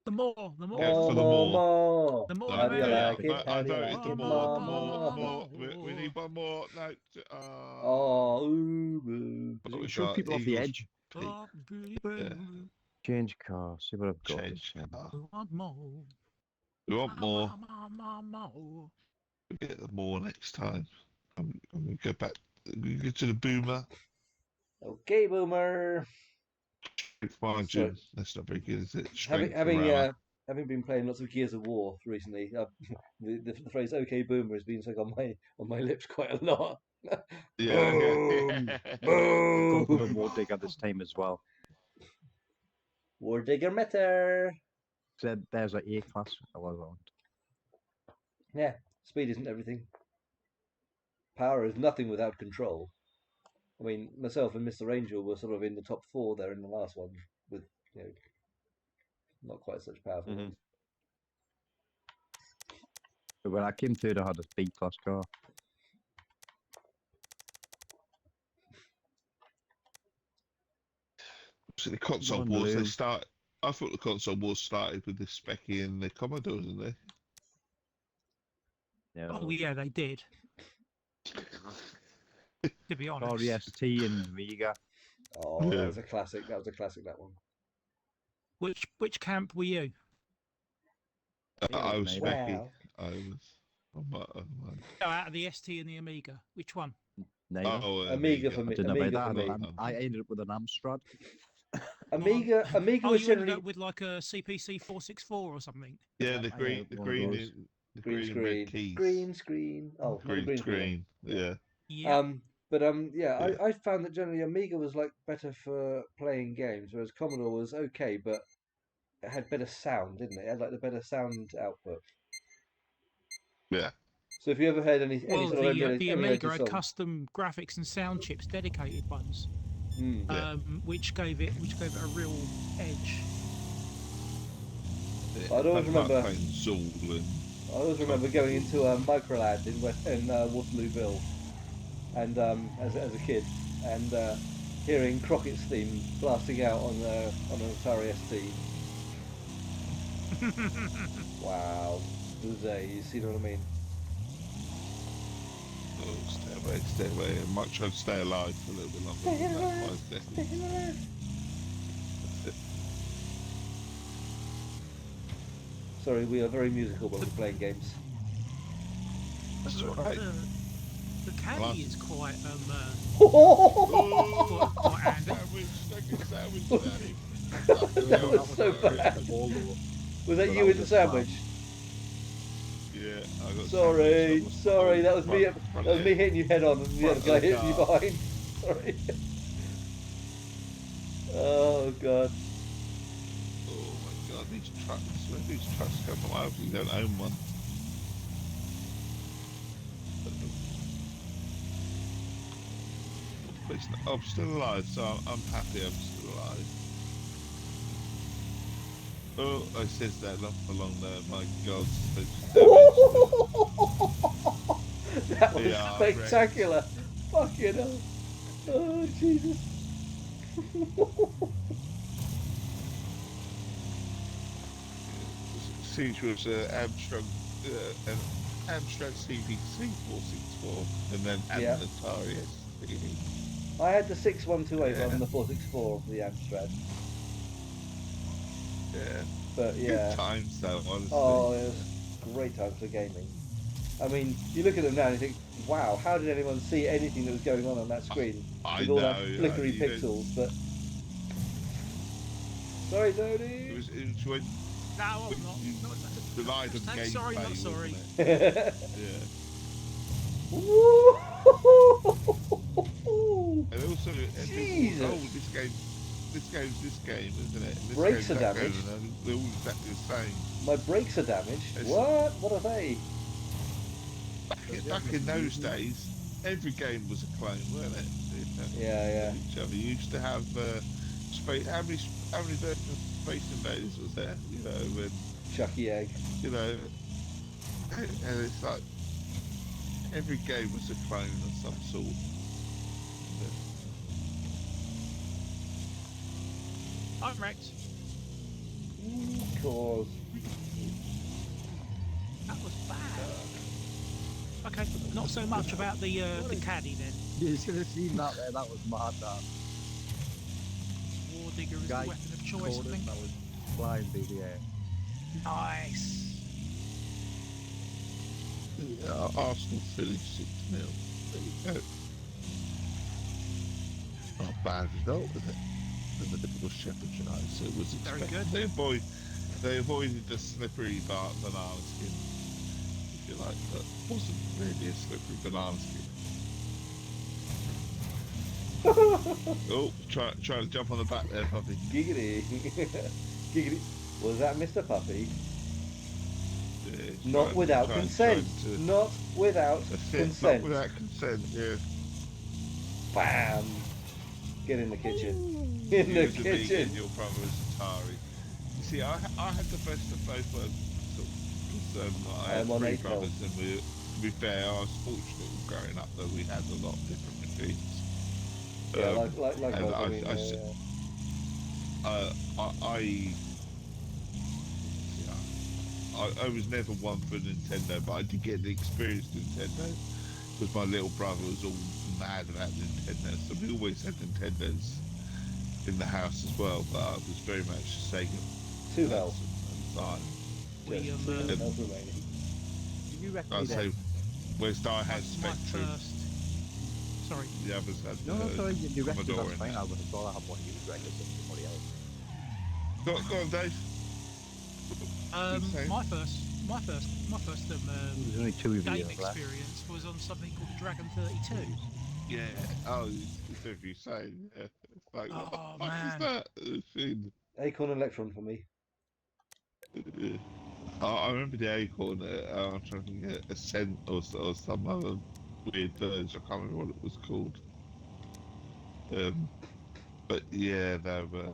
The more, the more, Go for the More, more. more. the more How the do you There you like merrier. are. it? How I do you voted like for it? more, More. more. We need one more. No. Oh, ooh, ooh. What You we shove got? people off the Eagles. edge. Pete. Oh, pretty Yeah. baby. Change car. See what I've got this Change time. car. We want more. We want more. More. We get the more next time. I'm gonna go back. We go to the boomer. Okay, boomer. Strength So, margin. That's not very good, is it? having Strength having around. having been playing lots of Gears of War recently, the phrase "Okay, boomer" has been stuck on my lips quite a lot. Yeah. Boom, I've gone for the boom. war digger this time as well. War digger meter. So there's an A class I was on. Yeah, speed isn't everything. Power is nothing without control. I mean, myself and Mr. Angel were sort of in the top 4 there in the last one with, you know, not quite such powerful ones. But when I came third, I had a B class car. So the console on, wars, Lou. I thought the console wars started with the Specky and the Commodore, didn't they? No. Oh yeah, they did. To be honest. REST and Amiga. Oh, Yeah. that was a classic. That was a classic, that one. Which camp were you? I was Neither. Specky. Wow. I was. Oh, out of the ST and the Amiga. Which one? Neither. Oh, Amiga for I me. didn't have Amiga either. for me. I ended up with an Amstrad. Amiga Oh, was you ended generally up with like a CPC 464 or something. Yeah, the I green, ended the up with one of green, those. the green green and red screen. keys. Green screen. Oh, not a Green green screen. screen. Yeah. Yeah. But yeah, Yeah. I found that generally Amiga was like better for playing games, whereas Commodore was okay, but it had better sound, didn't it? It had like the better sound output. Yeah. So if you ever heard any Well, sort of the Amiga emulated had song, custom graphics and sound chips, dedicated ones, Yeah. which gave it a real edge. Yeah. I'd always Fun part remember. playing Zool and I always remember going into Microland in Waterlooville, and as a kid, and hearing Crockett's theme blasting out on an Atari ST. Wow, those days, you know what I mean? oh, stay away. I might try to stay alive for a little bit longer. Stay than that, alive, 5 seconds. stay alive. That's it. Sorry, we are very musical when we're playing games. That's all right. The caddy is quite Oh, quite handy. sandwich, like a sandwich, Danny. That was so bad. Was that you in the sandwich? Yeah, I got Sorry, sandwich on the sorry, that was me. front That was me end. hitting you head on, and the other Front guy of the hitting you car. behind. Sorry. Oh god. Oh my god, these trucks, where these trucks come from? I hope you don't own one. I'm still alive, so I'm happy I'm still alive. Oh, I says that not for long there. My God, such damage. That was Yeah, spectacular. Fucking hell. Oh, Jesus. Siege was an Amstrad CPC 464, and then had Yeah. an Atari ST. I had the 6128 rather Yeah, than the 464 for the Amstrad. yeah. But Good yeah. times though, honestly. Oh, it was great times for gaming. I mean, you look at them now and you think, wow, how did anyone see anything that was going on that screen I with all that know. flickery You know, pixels? But sorry, Tony. it was No, when I'm not. you Not relied on hashtag sorry, not gameplay, sorry. wasn't it? Yeah. And also, and people, Jesus, oh, this game's this game, isn't it? And this brakes game's are that game, damaged. and they're all exactly the same. My brakes are damaged. It's, What? What are they? back in those days, every game was a clone, weren't it? You know, Yeah, yeah. of each other. You used to have space. How many versions of Space Invaders was there? You know, and Chucky egg. you know, and it's like every game was a clone of some sort. I'm wrecked. Cause. That was bad. Okay, not so much about the caddy then. You should have seen that there. That was mad. That War digger is guy the weapon of choice, I caught him. think. That was flying through the air. Nice. Arsenal finished 6-0. There you go. Not a bad result, was it? Than the typical Sheffield United, so it was Very expected. good. They avoided the slippery banana skin, if you like, but it wasn't really a slippery banana skin. Oh, trying to jump on the back there, puppy. Giggity. Giggity. Was that Mr. Puppy? Yeah, Not without consent. Not without consent. Not without consent, yeah. Bam. Get in the kitchen. In the You kitchen. your brother's Atari. You see, I had the best of both worlds. I had I'm on 3 8 brothers, and to be fair, I was fortunate growing up that we had a lot of different machines. Yeah, like and most. I mean, I was never one for Nintendo, but I did get the experience of Nintendo because my little brother was all mad about Nintendo, so we always had Nintendos in the house as well. But I was very much Sega. 2 health. We, Just 2 health remaining. Do you reckon I'd say, whereas I had my Spectrum, first. Sorry. the others had No, sorry, you reckon Commodore that's in fine. there. I would have thought I had one of you reckon somebody else. Go on, Dave. My first There's only 2 of you game left. experience was on something called the Dragon 32. Yeah. Oh, it's if you say. Yeah. It's like, what the Oh fuck is man. that thing? Acorn Electron for me. I remember the Acorn. I'm trying to think of Ascent or some other weird version. I can't remember what it was called. But yeah, they were.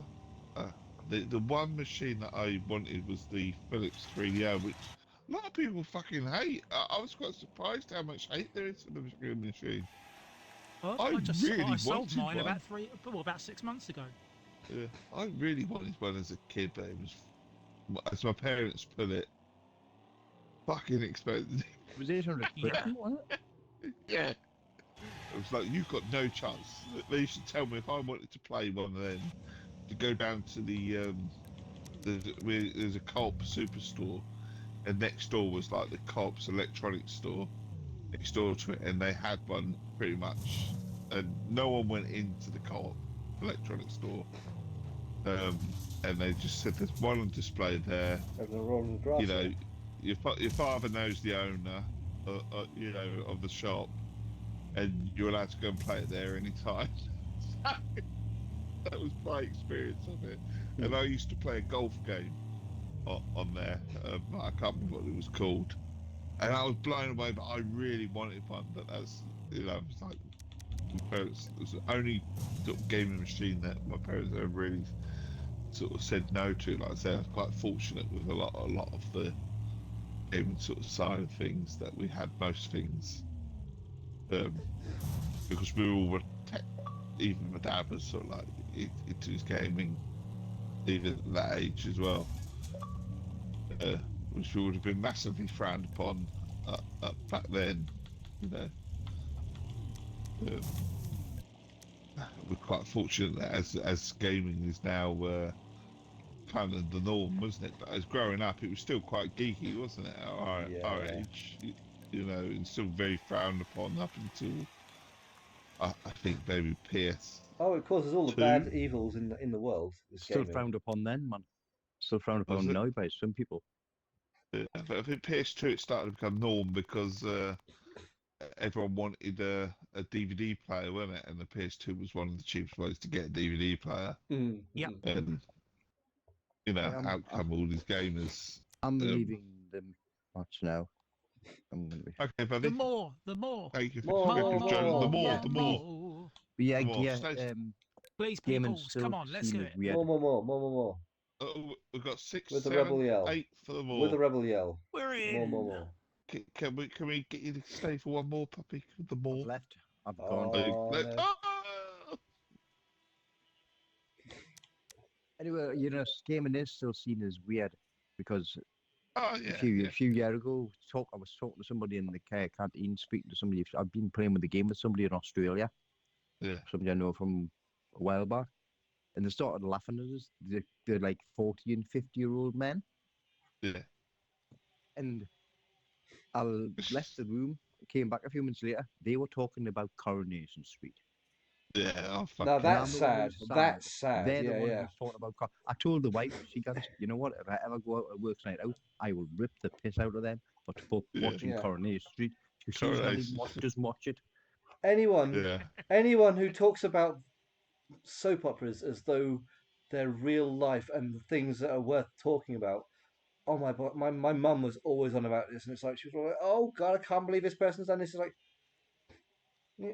The one machine that I wanted was the Philips 3DO, which a lot of people fucking hate. I was quite surprised how much hate there is for the machine. Well, I I really sold wanted mine one. about 6 months ago. Yeah, I really wanted one as a kid, but it was, as my parents put it, fucking expensive. It was 800 quid, Yeah. wasn't it? Yeah. It was like, you've got no chance. They used to tell me if I wanted to play one of them, to go down to there's a Co-op superstore, and next door was like the Co-op's electronics store next door to it, and they had one pretty much, and no one went into the Co-op electronics store. And they just said there's one on display there. Having a roll in the grass You know, here. your father knows the owner, you know, of the shop, and you're allowed to go and play it there anytime. That was my experience of it. And I used to play a golf game on there. I can't remember what it was called. And I was blown away, but I really wanted one. But that's, you know, I was like, My parents, it was the only sort of gaming machine that my parents ever really sort of said no to. Like I say, I was quite fortunate with a lot of the gaming sort of side of things that we had most things. Because we all were tech, even my dad was sort of like into his gaming, even at that age as well, which would have been massively frowned upon back then. You know, um, we're quite fortunate that as gaming is now kind of the norm, wasn't it? But as growing up, it was still quite geeky, wasn't it? At our Yeah. age, you know, and still very frowned upon up until I think maybe Oh, it causes all the PS2. bad evils in the world. This Still gaming. frowned upon then, man. Still frowned Was upon it? now by some people. But I think PS2 it started to become norm because everyone wanted a DVD player, wasn't it? And the PS2 was one of the cheapest ways to get a DVD player. Mm, Yep. mm. And you know, Yeah, out come all these gamers. I'm Um, leaving the match now. I'm gonna be. okay, buddy. The more, the more. Thank you for More, More, more, more, Joe. The more, more, more, the Yeah, more, more. But yeah, the more. yeah. Stay, Please, Gaming peoples, come still on, let's seen do as it. weird. More. we've got 6, With the 7, rebel yell. 8 for the With more. the rebel yell. We're More. in. Can we get you to stay for one more, puppy? The I've more. left. I've gone. Oh no. Anyway, you know, gaming is still seen as weird because Oh a yeah, few yeah, a few years ago, I was talking to somebody in the canteen, speaking to somebody. I've been playing with the game with somebody in Australia, yeah, somebody I know from a while back, and they started laughing at us. They're like 40 and 50-year-old men, yeah. and I left the room, came back a few minutes later. They were talking about Coronation Street. Yeah, oh Now fucking And hell. that's I'm the one sad. who's sad. That's sad. They're the one Yeah. who's talking about. I told the wife, she goes, you know what? If I ever go out at work night out, I will rip the piss out of them for Yeah, watching Yeah. Coronation Street. Because she's not even coronation. doesn't watch it. Anyone Yeah, anyone who talks about soap operas as though they're real life and things that are worth talking about. Oh my mum was always on about this, and it's like she was like, "Oh God, I can't believe this person's done this." It's like, yeah,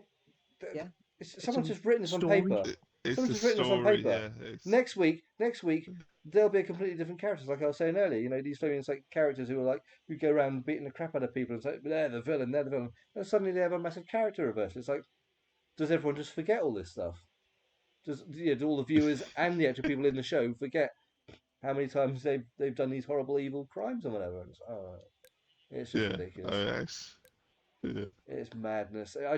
Yeah, it's someone's a just written this on story. paper. it's Someone's a just written this on story. paper. Yeah, it's Next week, there'll be a completely different characters. Like I was saying earlier, you know, these famous like characters who are like who go around beating the crap out of people and say they're the villain, and suddenly they have a massive character reversal. It's like, does everyone just forget all this stuff? Do all the viewers and the actual people in the show forget how many times they've done these horrible evil crimes or whatever? It's just yeah, ridiculous. oh, yes, yeah. It's madness. I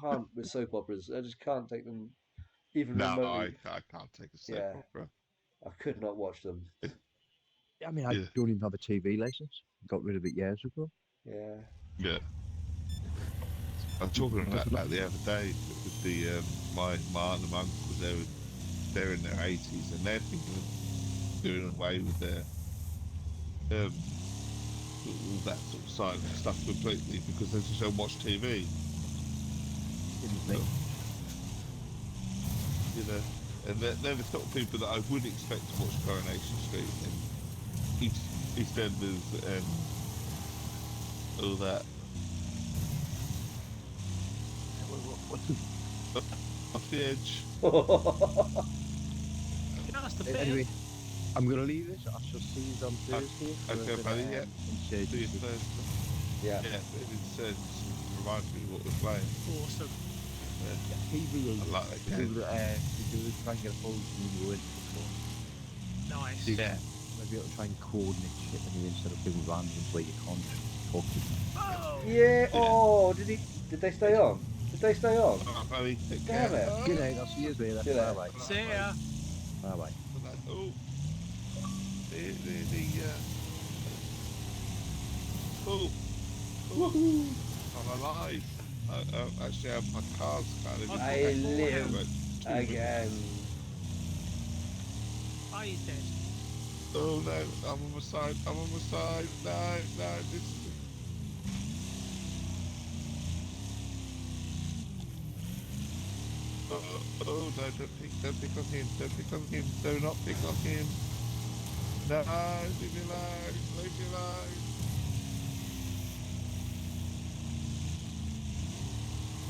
can't with soap operas. I just can't take them even No, remotely. I can't take a soap Yeah, opera. I could not watch them. I mean, I Yeah, don't even have a TV license. Got rid of it years ago. Yeah. yeah. I was talking And I about said, "Look, that the other day with the my aunt and uncle because they're in their 80s and they're thinking of doing away with their all that sort of side of stuff completely because they just don't watch TV. didn't think. You know, and they're the sort of people that I would expect to watch Coronation Street and EastEnders and all that. What's the, Off the edge. You know, that's the bit. anyway, I'm gonna leave this. I shall see you on Thursday. for a Okay, bit, buddy. Yeah. See you insurgency. Thursday. Yeah. Yeah, just remind me what we're playing. Awesome. Yeah. He will. I like that We game. will try and get a hold of you in before. Nice. Yeah. Maybe I'll try and coordinate shit anyway instead of doing randoms where you can't talk to them. Oh! Yeah. Oh, did they stay on? Did they stay on? Oh, buddy, take Damn care. it. Good night. I'll see you later. See you later. Bye bye. See ya. Bye bye. Oh, oh, Woohoo! I'm alive. Actually, my car's kind of. I live But- again. Oh, he's dead. Oh no, I'm on my side. I'm on my side. No, this. Oh no, don't pick on him. Don't pick on him. Do not pick on him. No, leave me alone. Leave me alone.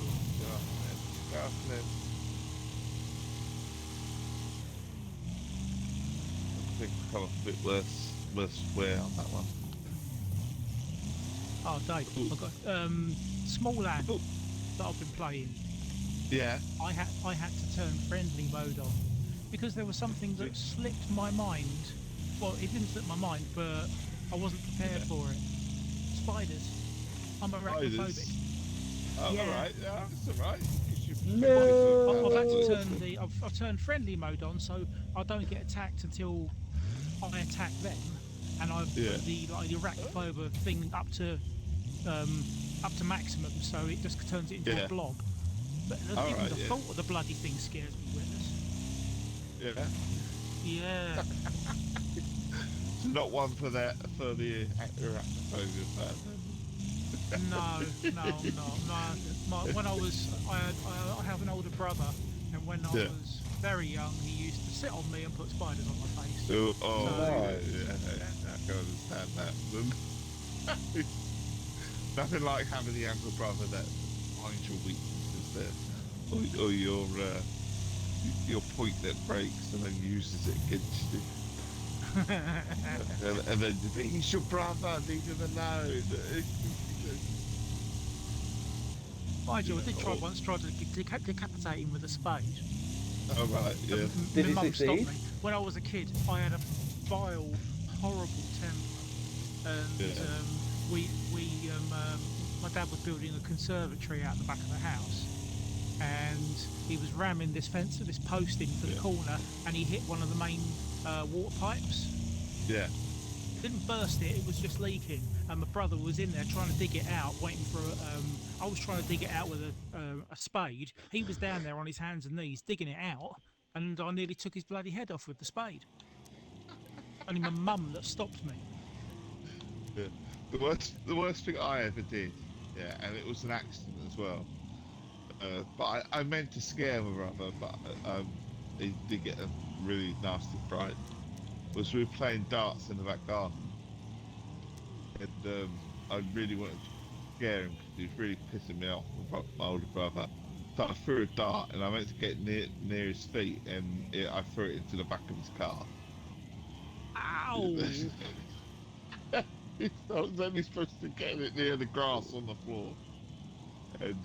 Oh, God, man. come off a bit worse wear on that one. Oh, Dave, Ooh. I've got small land Ooh. that I've been playing. Yeah. I had to turn friendly mode on because there was something that slipped my mind. Well, it didn't slip my mind, but I wasn't prepared for it. Spiders. I'm arachnophobic. Oh, Yeah. all right. Yeah, that's all right. No. I've had to turn I've turned friendly mode on so I don't get attacked until I attack them, and I've put the arachnophobia thing up to maximum, so it just turns it into a blob. But even the thought of the bloody thing scares me, witness. Yeah. Yeah. It's not one for the arachnophobia fan. No. When I have an older brother, and when I was very young, he used to sit on me and put spiders on my face. Yeah, I can understand that. Nothing like having a younger brother that finds your weaknesses there, or your point that breaks and then uses it against you. and then you think he's your brother, leave him alone. Mind you, I did try to decapitate him with a spade. Oh right, yeah. Did he My mum stopped succeed? me. When I was a kid, I had a vile, horrible temper, and my dad was building a conservatory out the back of the house, and he was ramming this post in for the corner, and he hit one of the main water pipes. Yeah. Didn't burst it, it was just leaking, and my brother was in there trying to dig it out, waiting for I was trying to dig it out with a spade. He was down there on his hands and knees digging it out, and I nearly took his bloody head off with the spade. Only my mum that stopped me. Yeah. The worst thing I ever did, and it was an accident as well. But I meant to scare my brother, but he did get a really nasty fright. Was we were playing darts in the back garden, and I really wanted to scare him because he was really pissing me off, my older brother. So I threw a dart, and I meant to get near his feet, and I threw it into the back of his car. Ow! I was only supposed to get it near the grass on the floor, and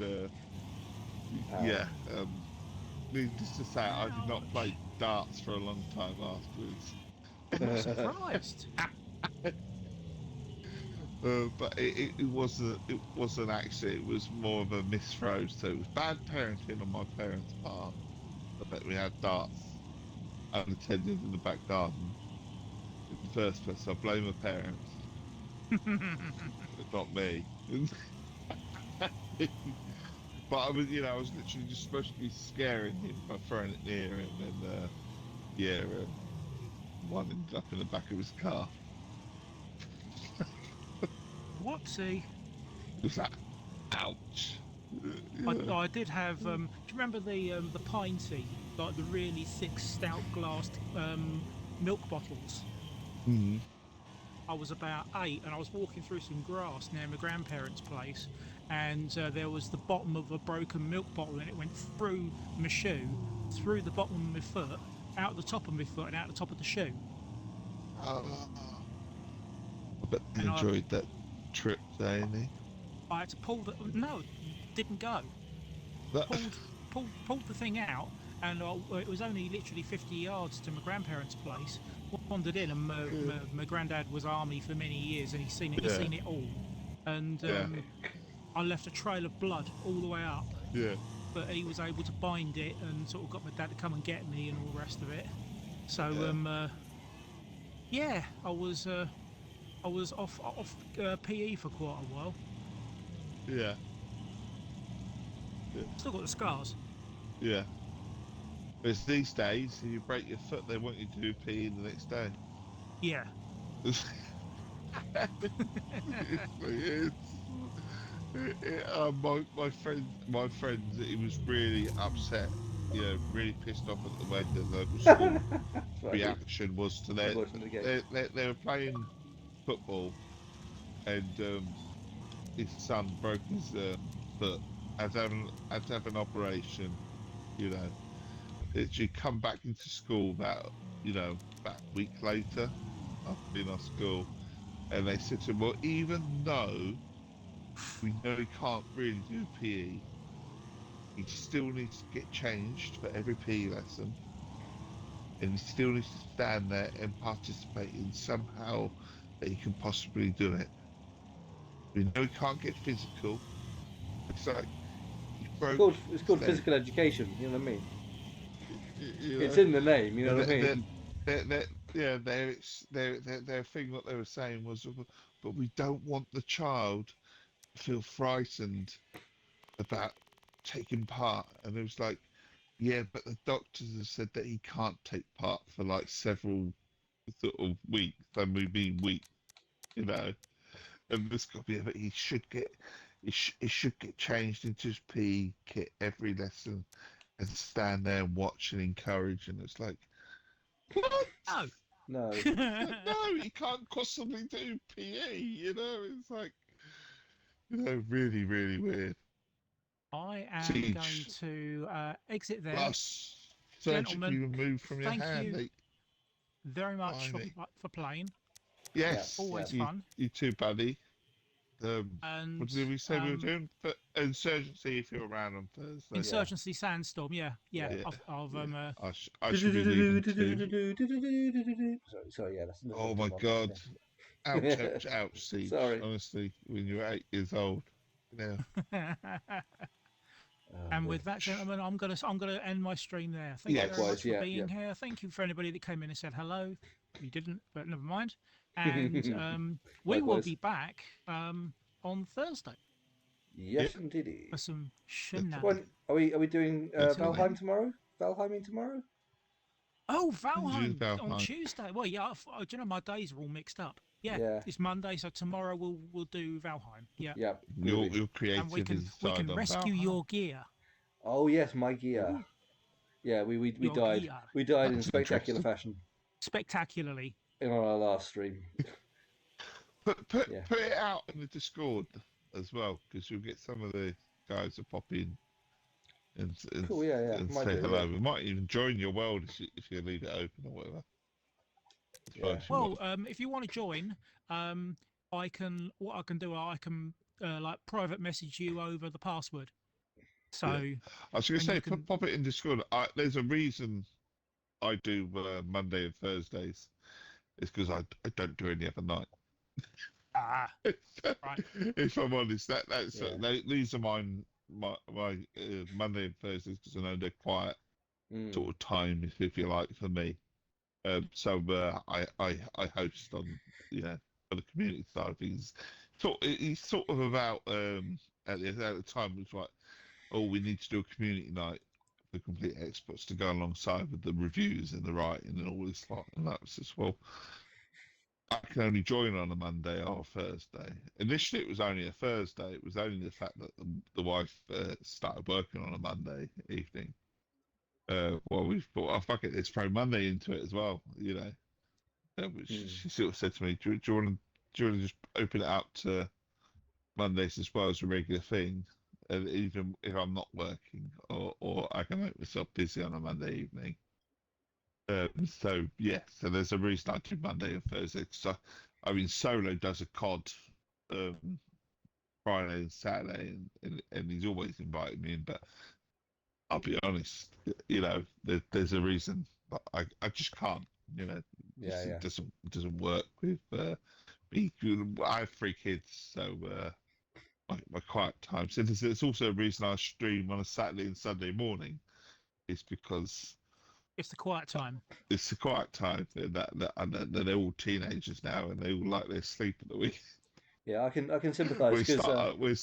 needless to say, I did not play darts for a long time afterwards. I'm not surprised. But it wasn't actually. It was more of a misthrow. So it was bad parenting on my parents' part. But we had darts unattended in the back garden in the first place. So I blame my parents, but not me. But I was literally just supposed to be scaring him by throwing it near him, and one ended up in the back of his car. Whoopsie. It was like, ouch. I did have. Do you remember the pine tea, like the really thick, stout glassed milk bottles? Mm-hmm. I was about 8, and I was walking through some grass near my grandparents' place, and there was the bottom of a broken milk bottle, and it went through my shoe, through the bottom of my foot, out the top of my foot, and out the top of the shoe. I bet you enjoyed that trip, Danny. I had to pull the. No, didn't go. Pulled the thing out, and it was only literally 50 yards to my grandparents' place. Wandered in, and my granddad was army for many years, and he's seen it all. And I left a trail of blood all the way up. Yeah. But he was able to bind it and sort of got my dad to come and get me and all the rest of it. So I was off PE for quite a while. Yeah. Still got the scars. Yeah. But these days, if you break your foot, they want you to do PE the next day. Yeah. My friend, he was really upset. Really pissed off at the way the local school reaction was to their. They were playing football, and his son broke his foot. Had to have an operation. Literally come back into school about about a week later after being off school, and they said to him, well, even though we know he can't really do PE, he still needs to get changed for every PE lesson, and he still needs to stand there and participate in somehow that he can possibly do it. We know he can't get physical. It's like he broke It's his called leg. physical education. You know what I mean? You It's know, in the name. You know and what I mean? yeah, their thing. What they were saying was, but we don't want the child to feel frightened about taking part. And it was like, yeah, but the doctors have said that he can't take part for like several sort of weeks. I mean, weeks, you know. And this could be, but he should get changed into his PE kit every lesson and stand there and watch and encourage. And it's like, what? No. No. Like, no, he can't possibly do PE. It's like, really, really weird. I am going Siege to exit there. plus surgically Gentlemen, removed from your thank hand. you very much Blimey. for playing. Yeah. Yes, Yeah. Always fun. you too, buddy. What And did we say we were doing? For insurgency, if you're around on Thursday. Yeah. Insurgency Sandstorm, yeah. Yeah. Yeah, I've I should be leaving too. Sorry. Yeah. That's Oh my Pokemon. God. Ouch, ouch, ouch, Siege. Sorry. Honestly, when you're 8 years old. Yeah. Oh And dear. with that, gentlemen, I'm gonna end my stream there. Thank you Yes. very Likewise. much for Yeah. being here. Thank you for anybody that came in and said hello. You didn't, but never mind. And we will Likewise. be back on Thursday Yes, Yep. indeedy. for some When shenanigans. are we doing Until Valheim then. tomorrow? Valheiming tomorrow? Oh, Use Valheim on Valheim. Tuesday. Well, yeah, do you know my days are all mixed up? Yeah, Yeah. it's Monday, so tomorrow we'll do Valheim. Yeah, Yeah. Your, Groovy. your and we creativity can side on rescue Valheim. your gear. Oh yes, my gear. Ooh, Yeah, we your died. gear We died in That's spectacular interesting. fashion spectacularly. in our last stream. Yeah. Put it out in the Discord as well, because you'll get some of the guys that pop in Cool. Yeah. and Might say do. hello. Yeah. We might even join your world if you leave it open or whatever. As well Yeah. if you Well, want. if you want to join, I can. What I can do, I can like private message you over the password. So, Yeah. I was going to and say, you can. pop it in Discord. There's a reason I do Monday and Thursdays. It's because I don't do any other night. Ah, right. If I'm honest, Yeah. these are my Monday and Thursdays because I know they're quiet Mm. sort of time, if you like, for me. So I host on on the community side of things. It's sort of about at the time it was like, oh, we need to do a community night for complete experts to go alongside with the reviews and the writing and all this lot. And that was just, well, I can only join on a Monday or a Thursday. Initially, it was only a Thursday. It was only the fact that the wife started working on a Monday evening. Well, we thought, oh, fuck it, let's throw Monday into it as well, Which Mm. she sort of said to me, do you want to just open it up to Mondays as well as a regular thing? And even if I'm not working, or I can make myself busy on a Monday evening. So yeah, so there's a reason I do Monday and Thursday. So I mean, Solo does a COD um, Friday and Saturday, and he's always invited me in. But I'll be honest, there's a reason. But I just can't. Yeah. It Yeah. doesn't work with me. I have 3 kids, so my quiet time. So there's also a reason I stream on a Saturday and Sunday morning. It's because It's the quiet time. it's a quiet time. And they're all teenagers now, and they all like their sleep at the week. Yeah. I can sympathise we because start. We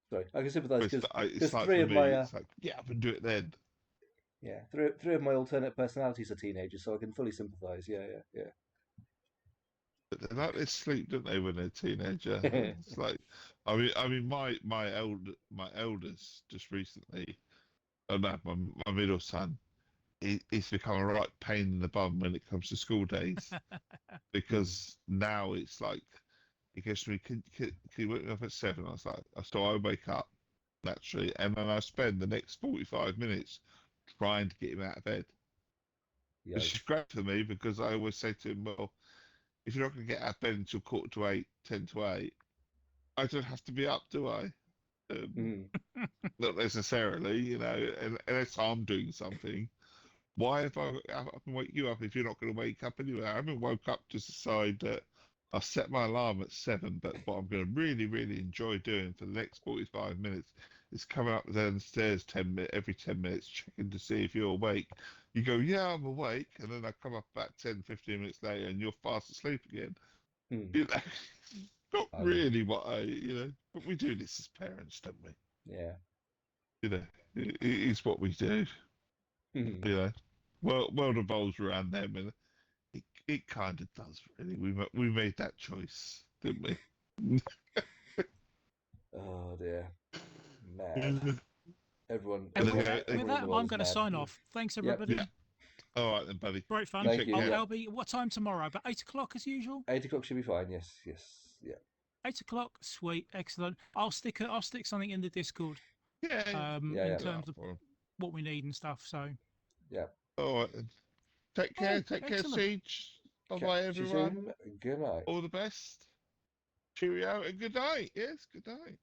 sorry. I can sympathise because It's like three for of me, my it's like get up and do it then. yeah three of my alternate personalities are teenagers, so I can fully sympathise. Yeah. But they like their sleep, don't they, when they're a teenager? Yeah. It's like, I mean, my eldest just recently, oh no, my middle son, he's become a right pain in the bum when it comes to school days because now it's like he goes to me, can you wake me up at 7? I was like, so I wake up naturally, and then I spend the next 45 minutes trying to get him out of bed. which is Yikes. great for me because I always say to him, well, if you're not going to get out of bed until 7:45, 7:50, I don't have to be up, do I? Um, Mm. Not necessarily, unless I'm doing something. Why have I up and wake you up if you're not going to wake up anyway? I haven't woke up to decide that I'll set my alarm at 7, but what I'm going to really, really enjoy doing for the next 45 minutes is coming up and down the stairs every 10 minutes, checking to see if you're awake. You go, yeah, I'm awake, and then I come up about 10, 15 minutes later and you're fast asleep again. Mm. You know, not I know. really but we do this as parents, don't we? Yeah. It is what we do. Mm. You know, world revolves around them, and it kind of does really. We made that choice, didn't we? Oh dear. Mad. And Everyone, And everyone, with everyone in that, the I'm world is going to mad. sign off. Thanks, Yep. everybody. yeah, all right then, buddy. Great fun. You Thank take you. Oh, care. Yeah. Albie, what time tomorrow? About 8 o'clock as usual. 8 o'clock should be fine. Yes. Yes. Yeah. 8 o'clock. Sweet, excellent. I'll stick something in the Discord. Yeah, yeah. Yeah. In Yeah. Do that terms of for 'em. what we need and stuff. So, Yeah. All right then. Take care. oh, Take care, excellent. Siege. Bye bye, Catch you everyone. soon. Good night. All the best. Cheerio and good night. Yes, good night.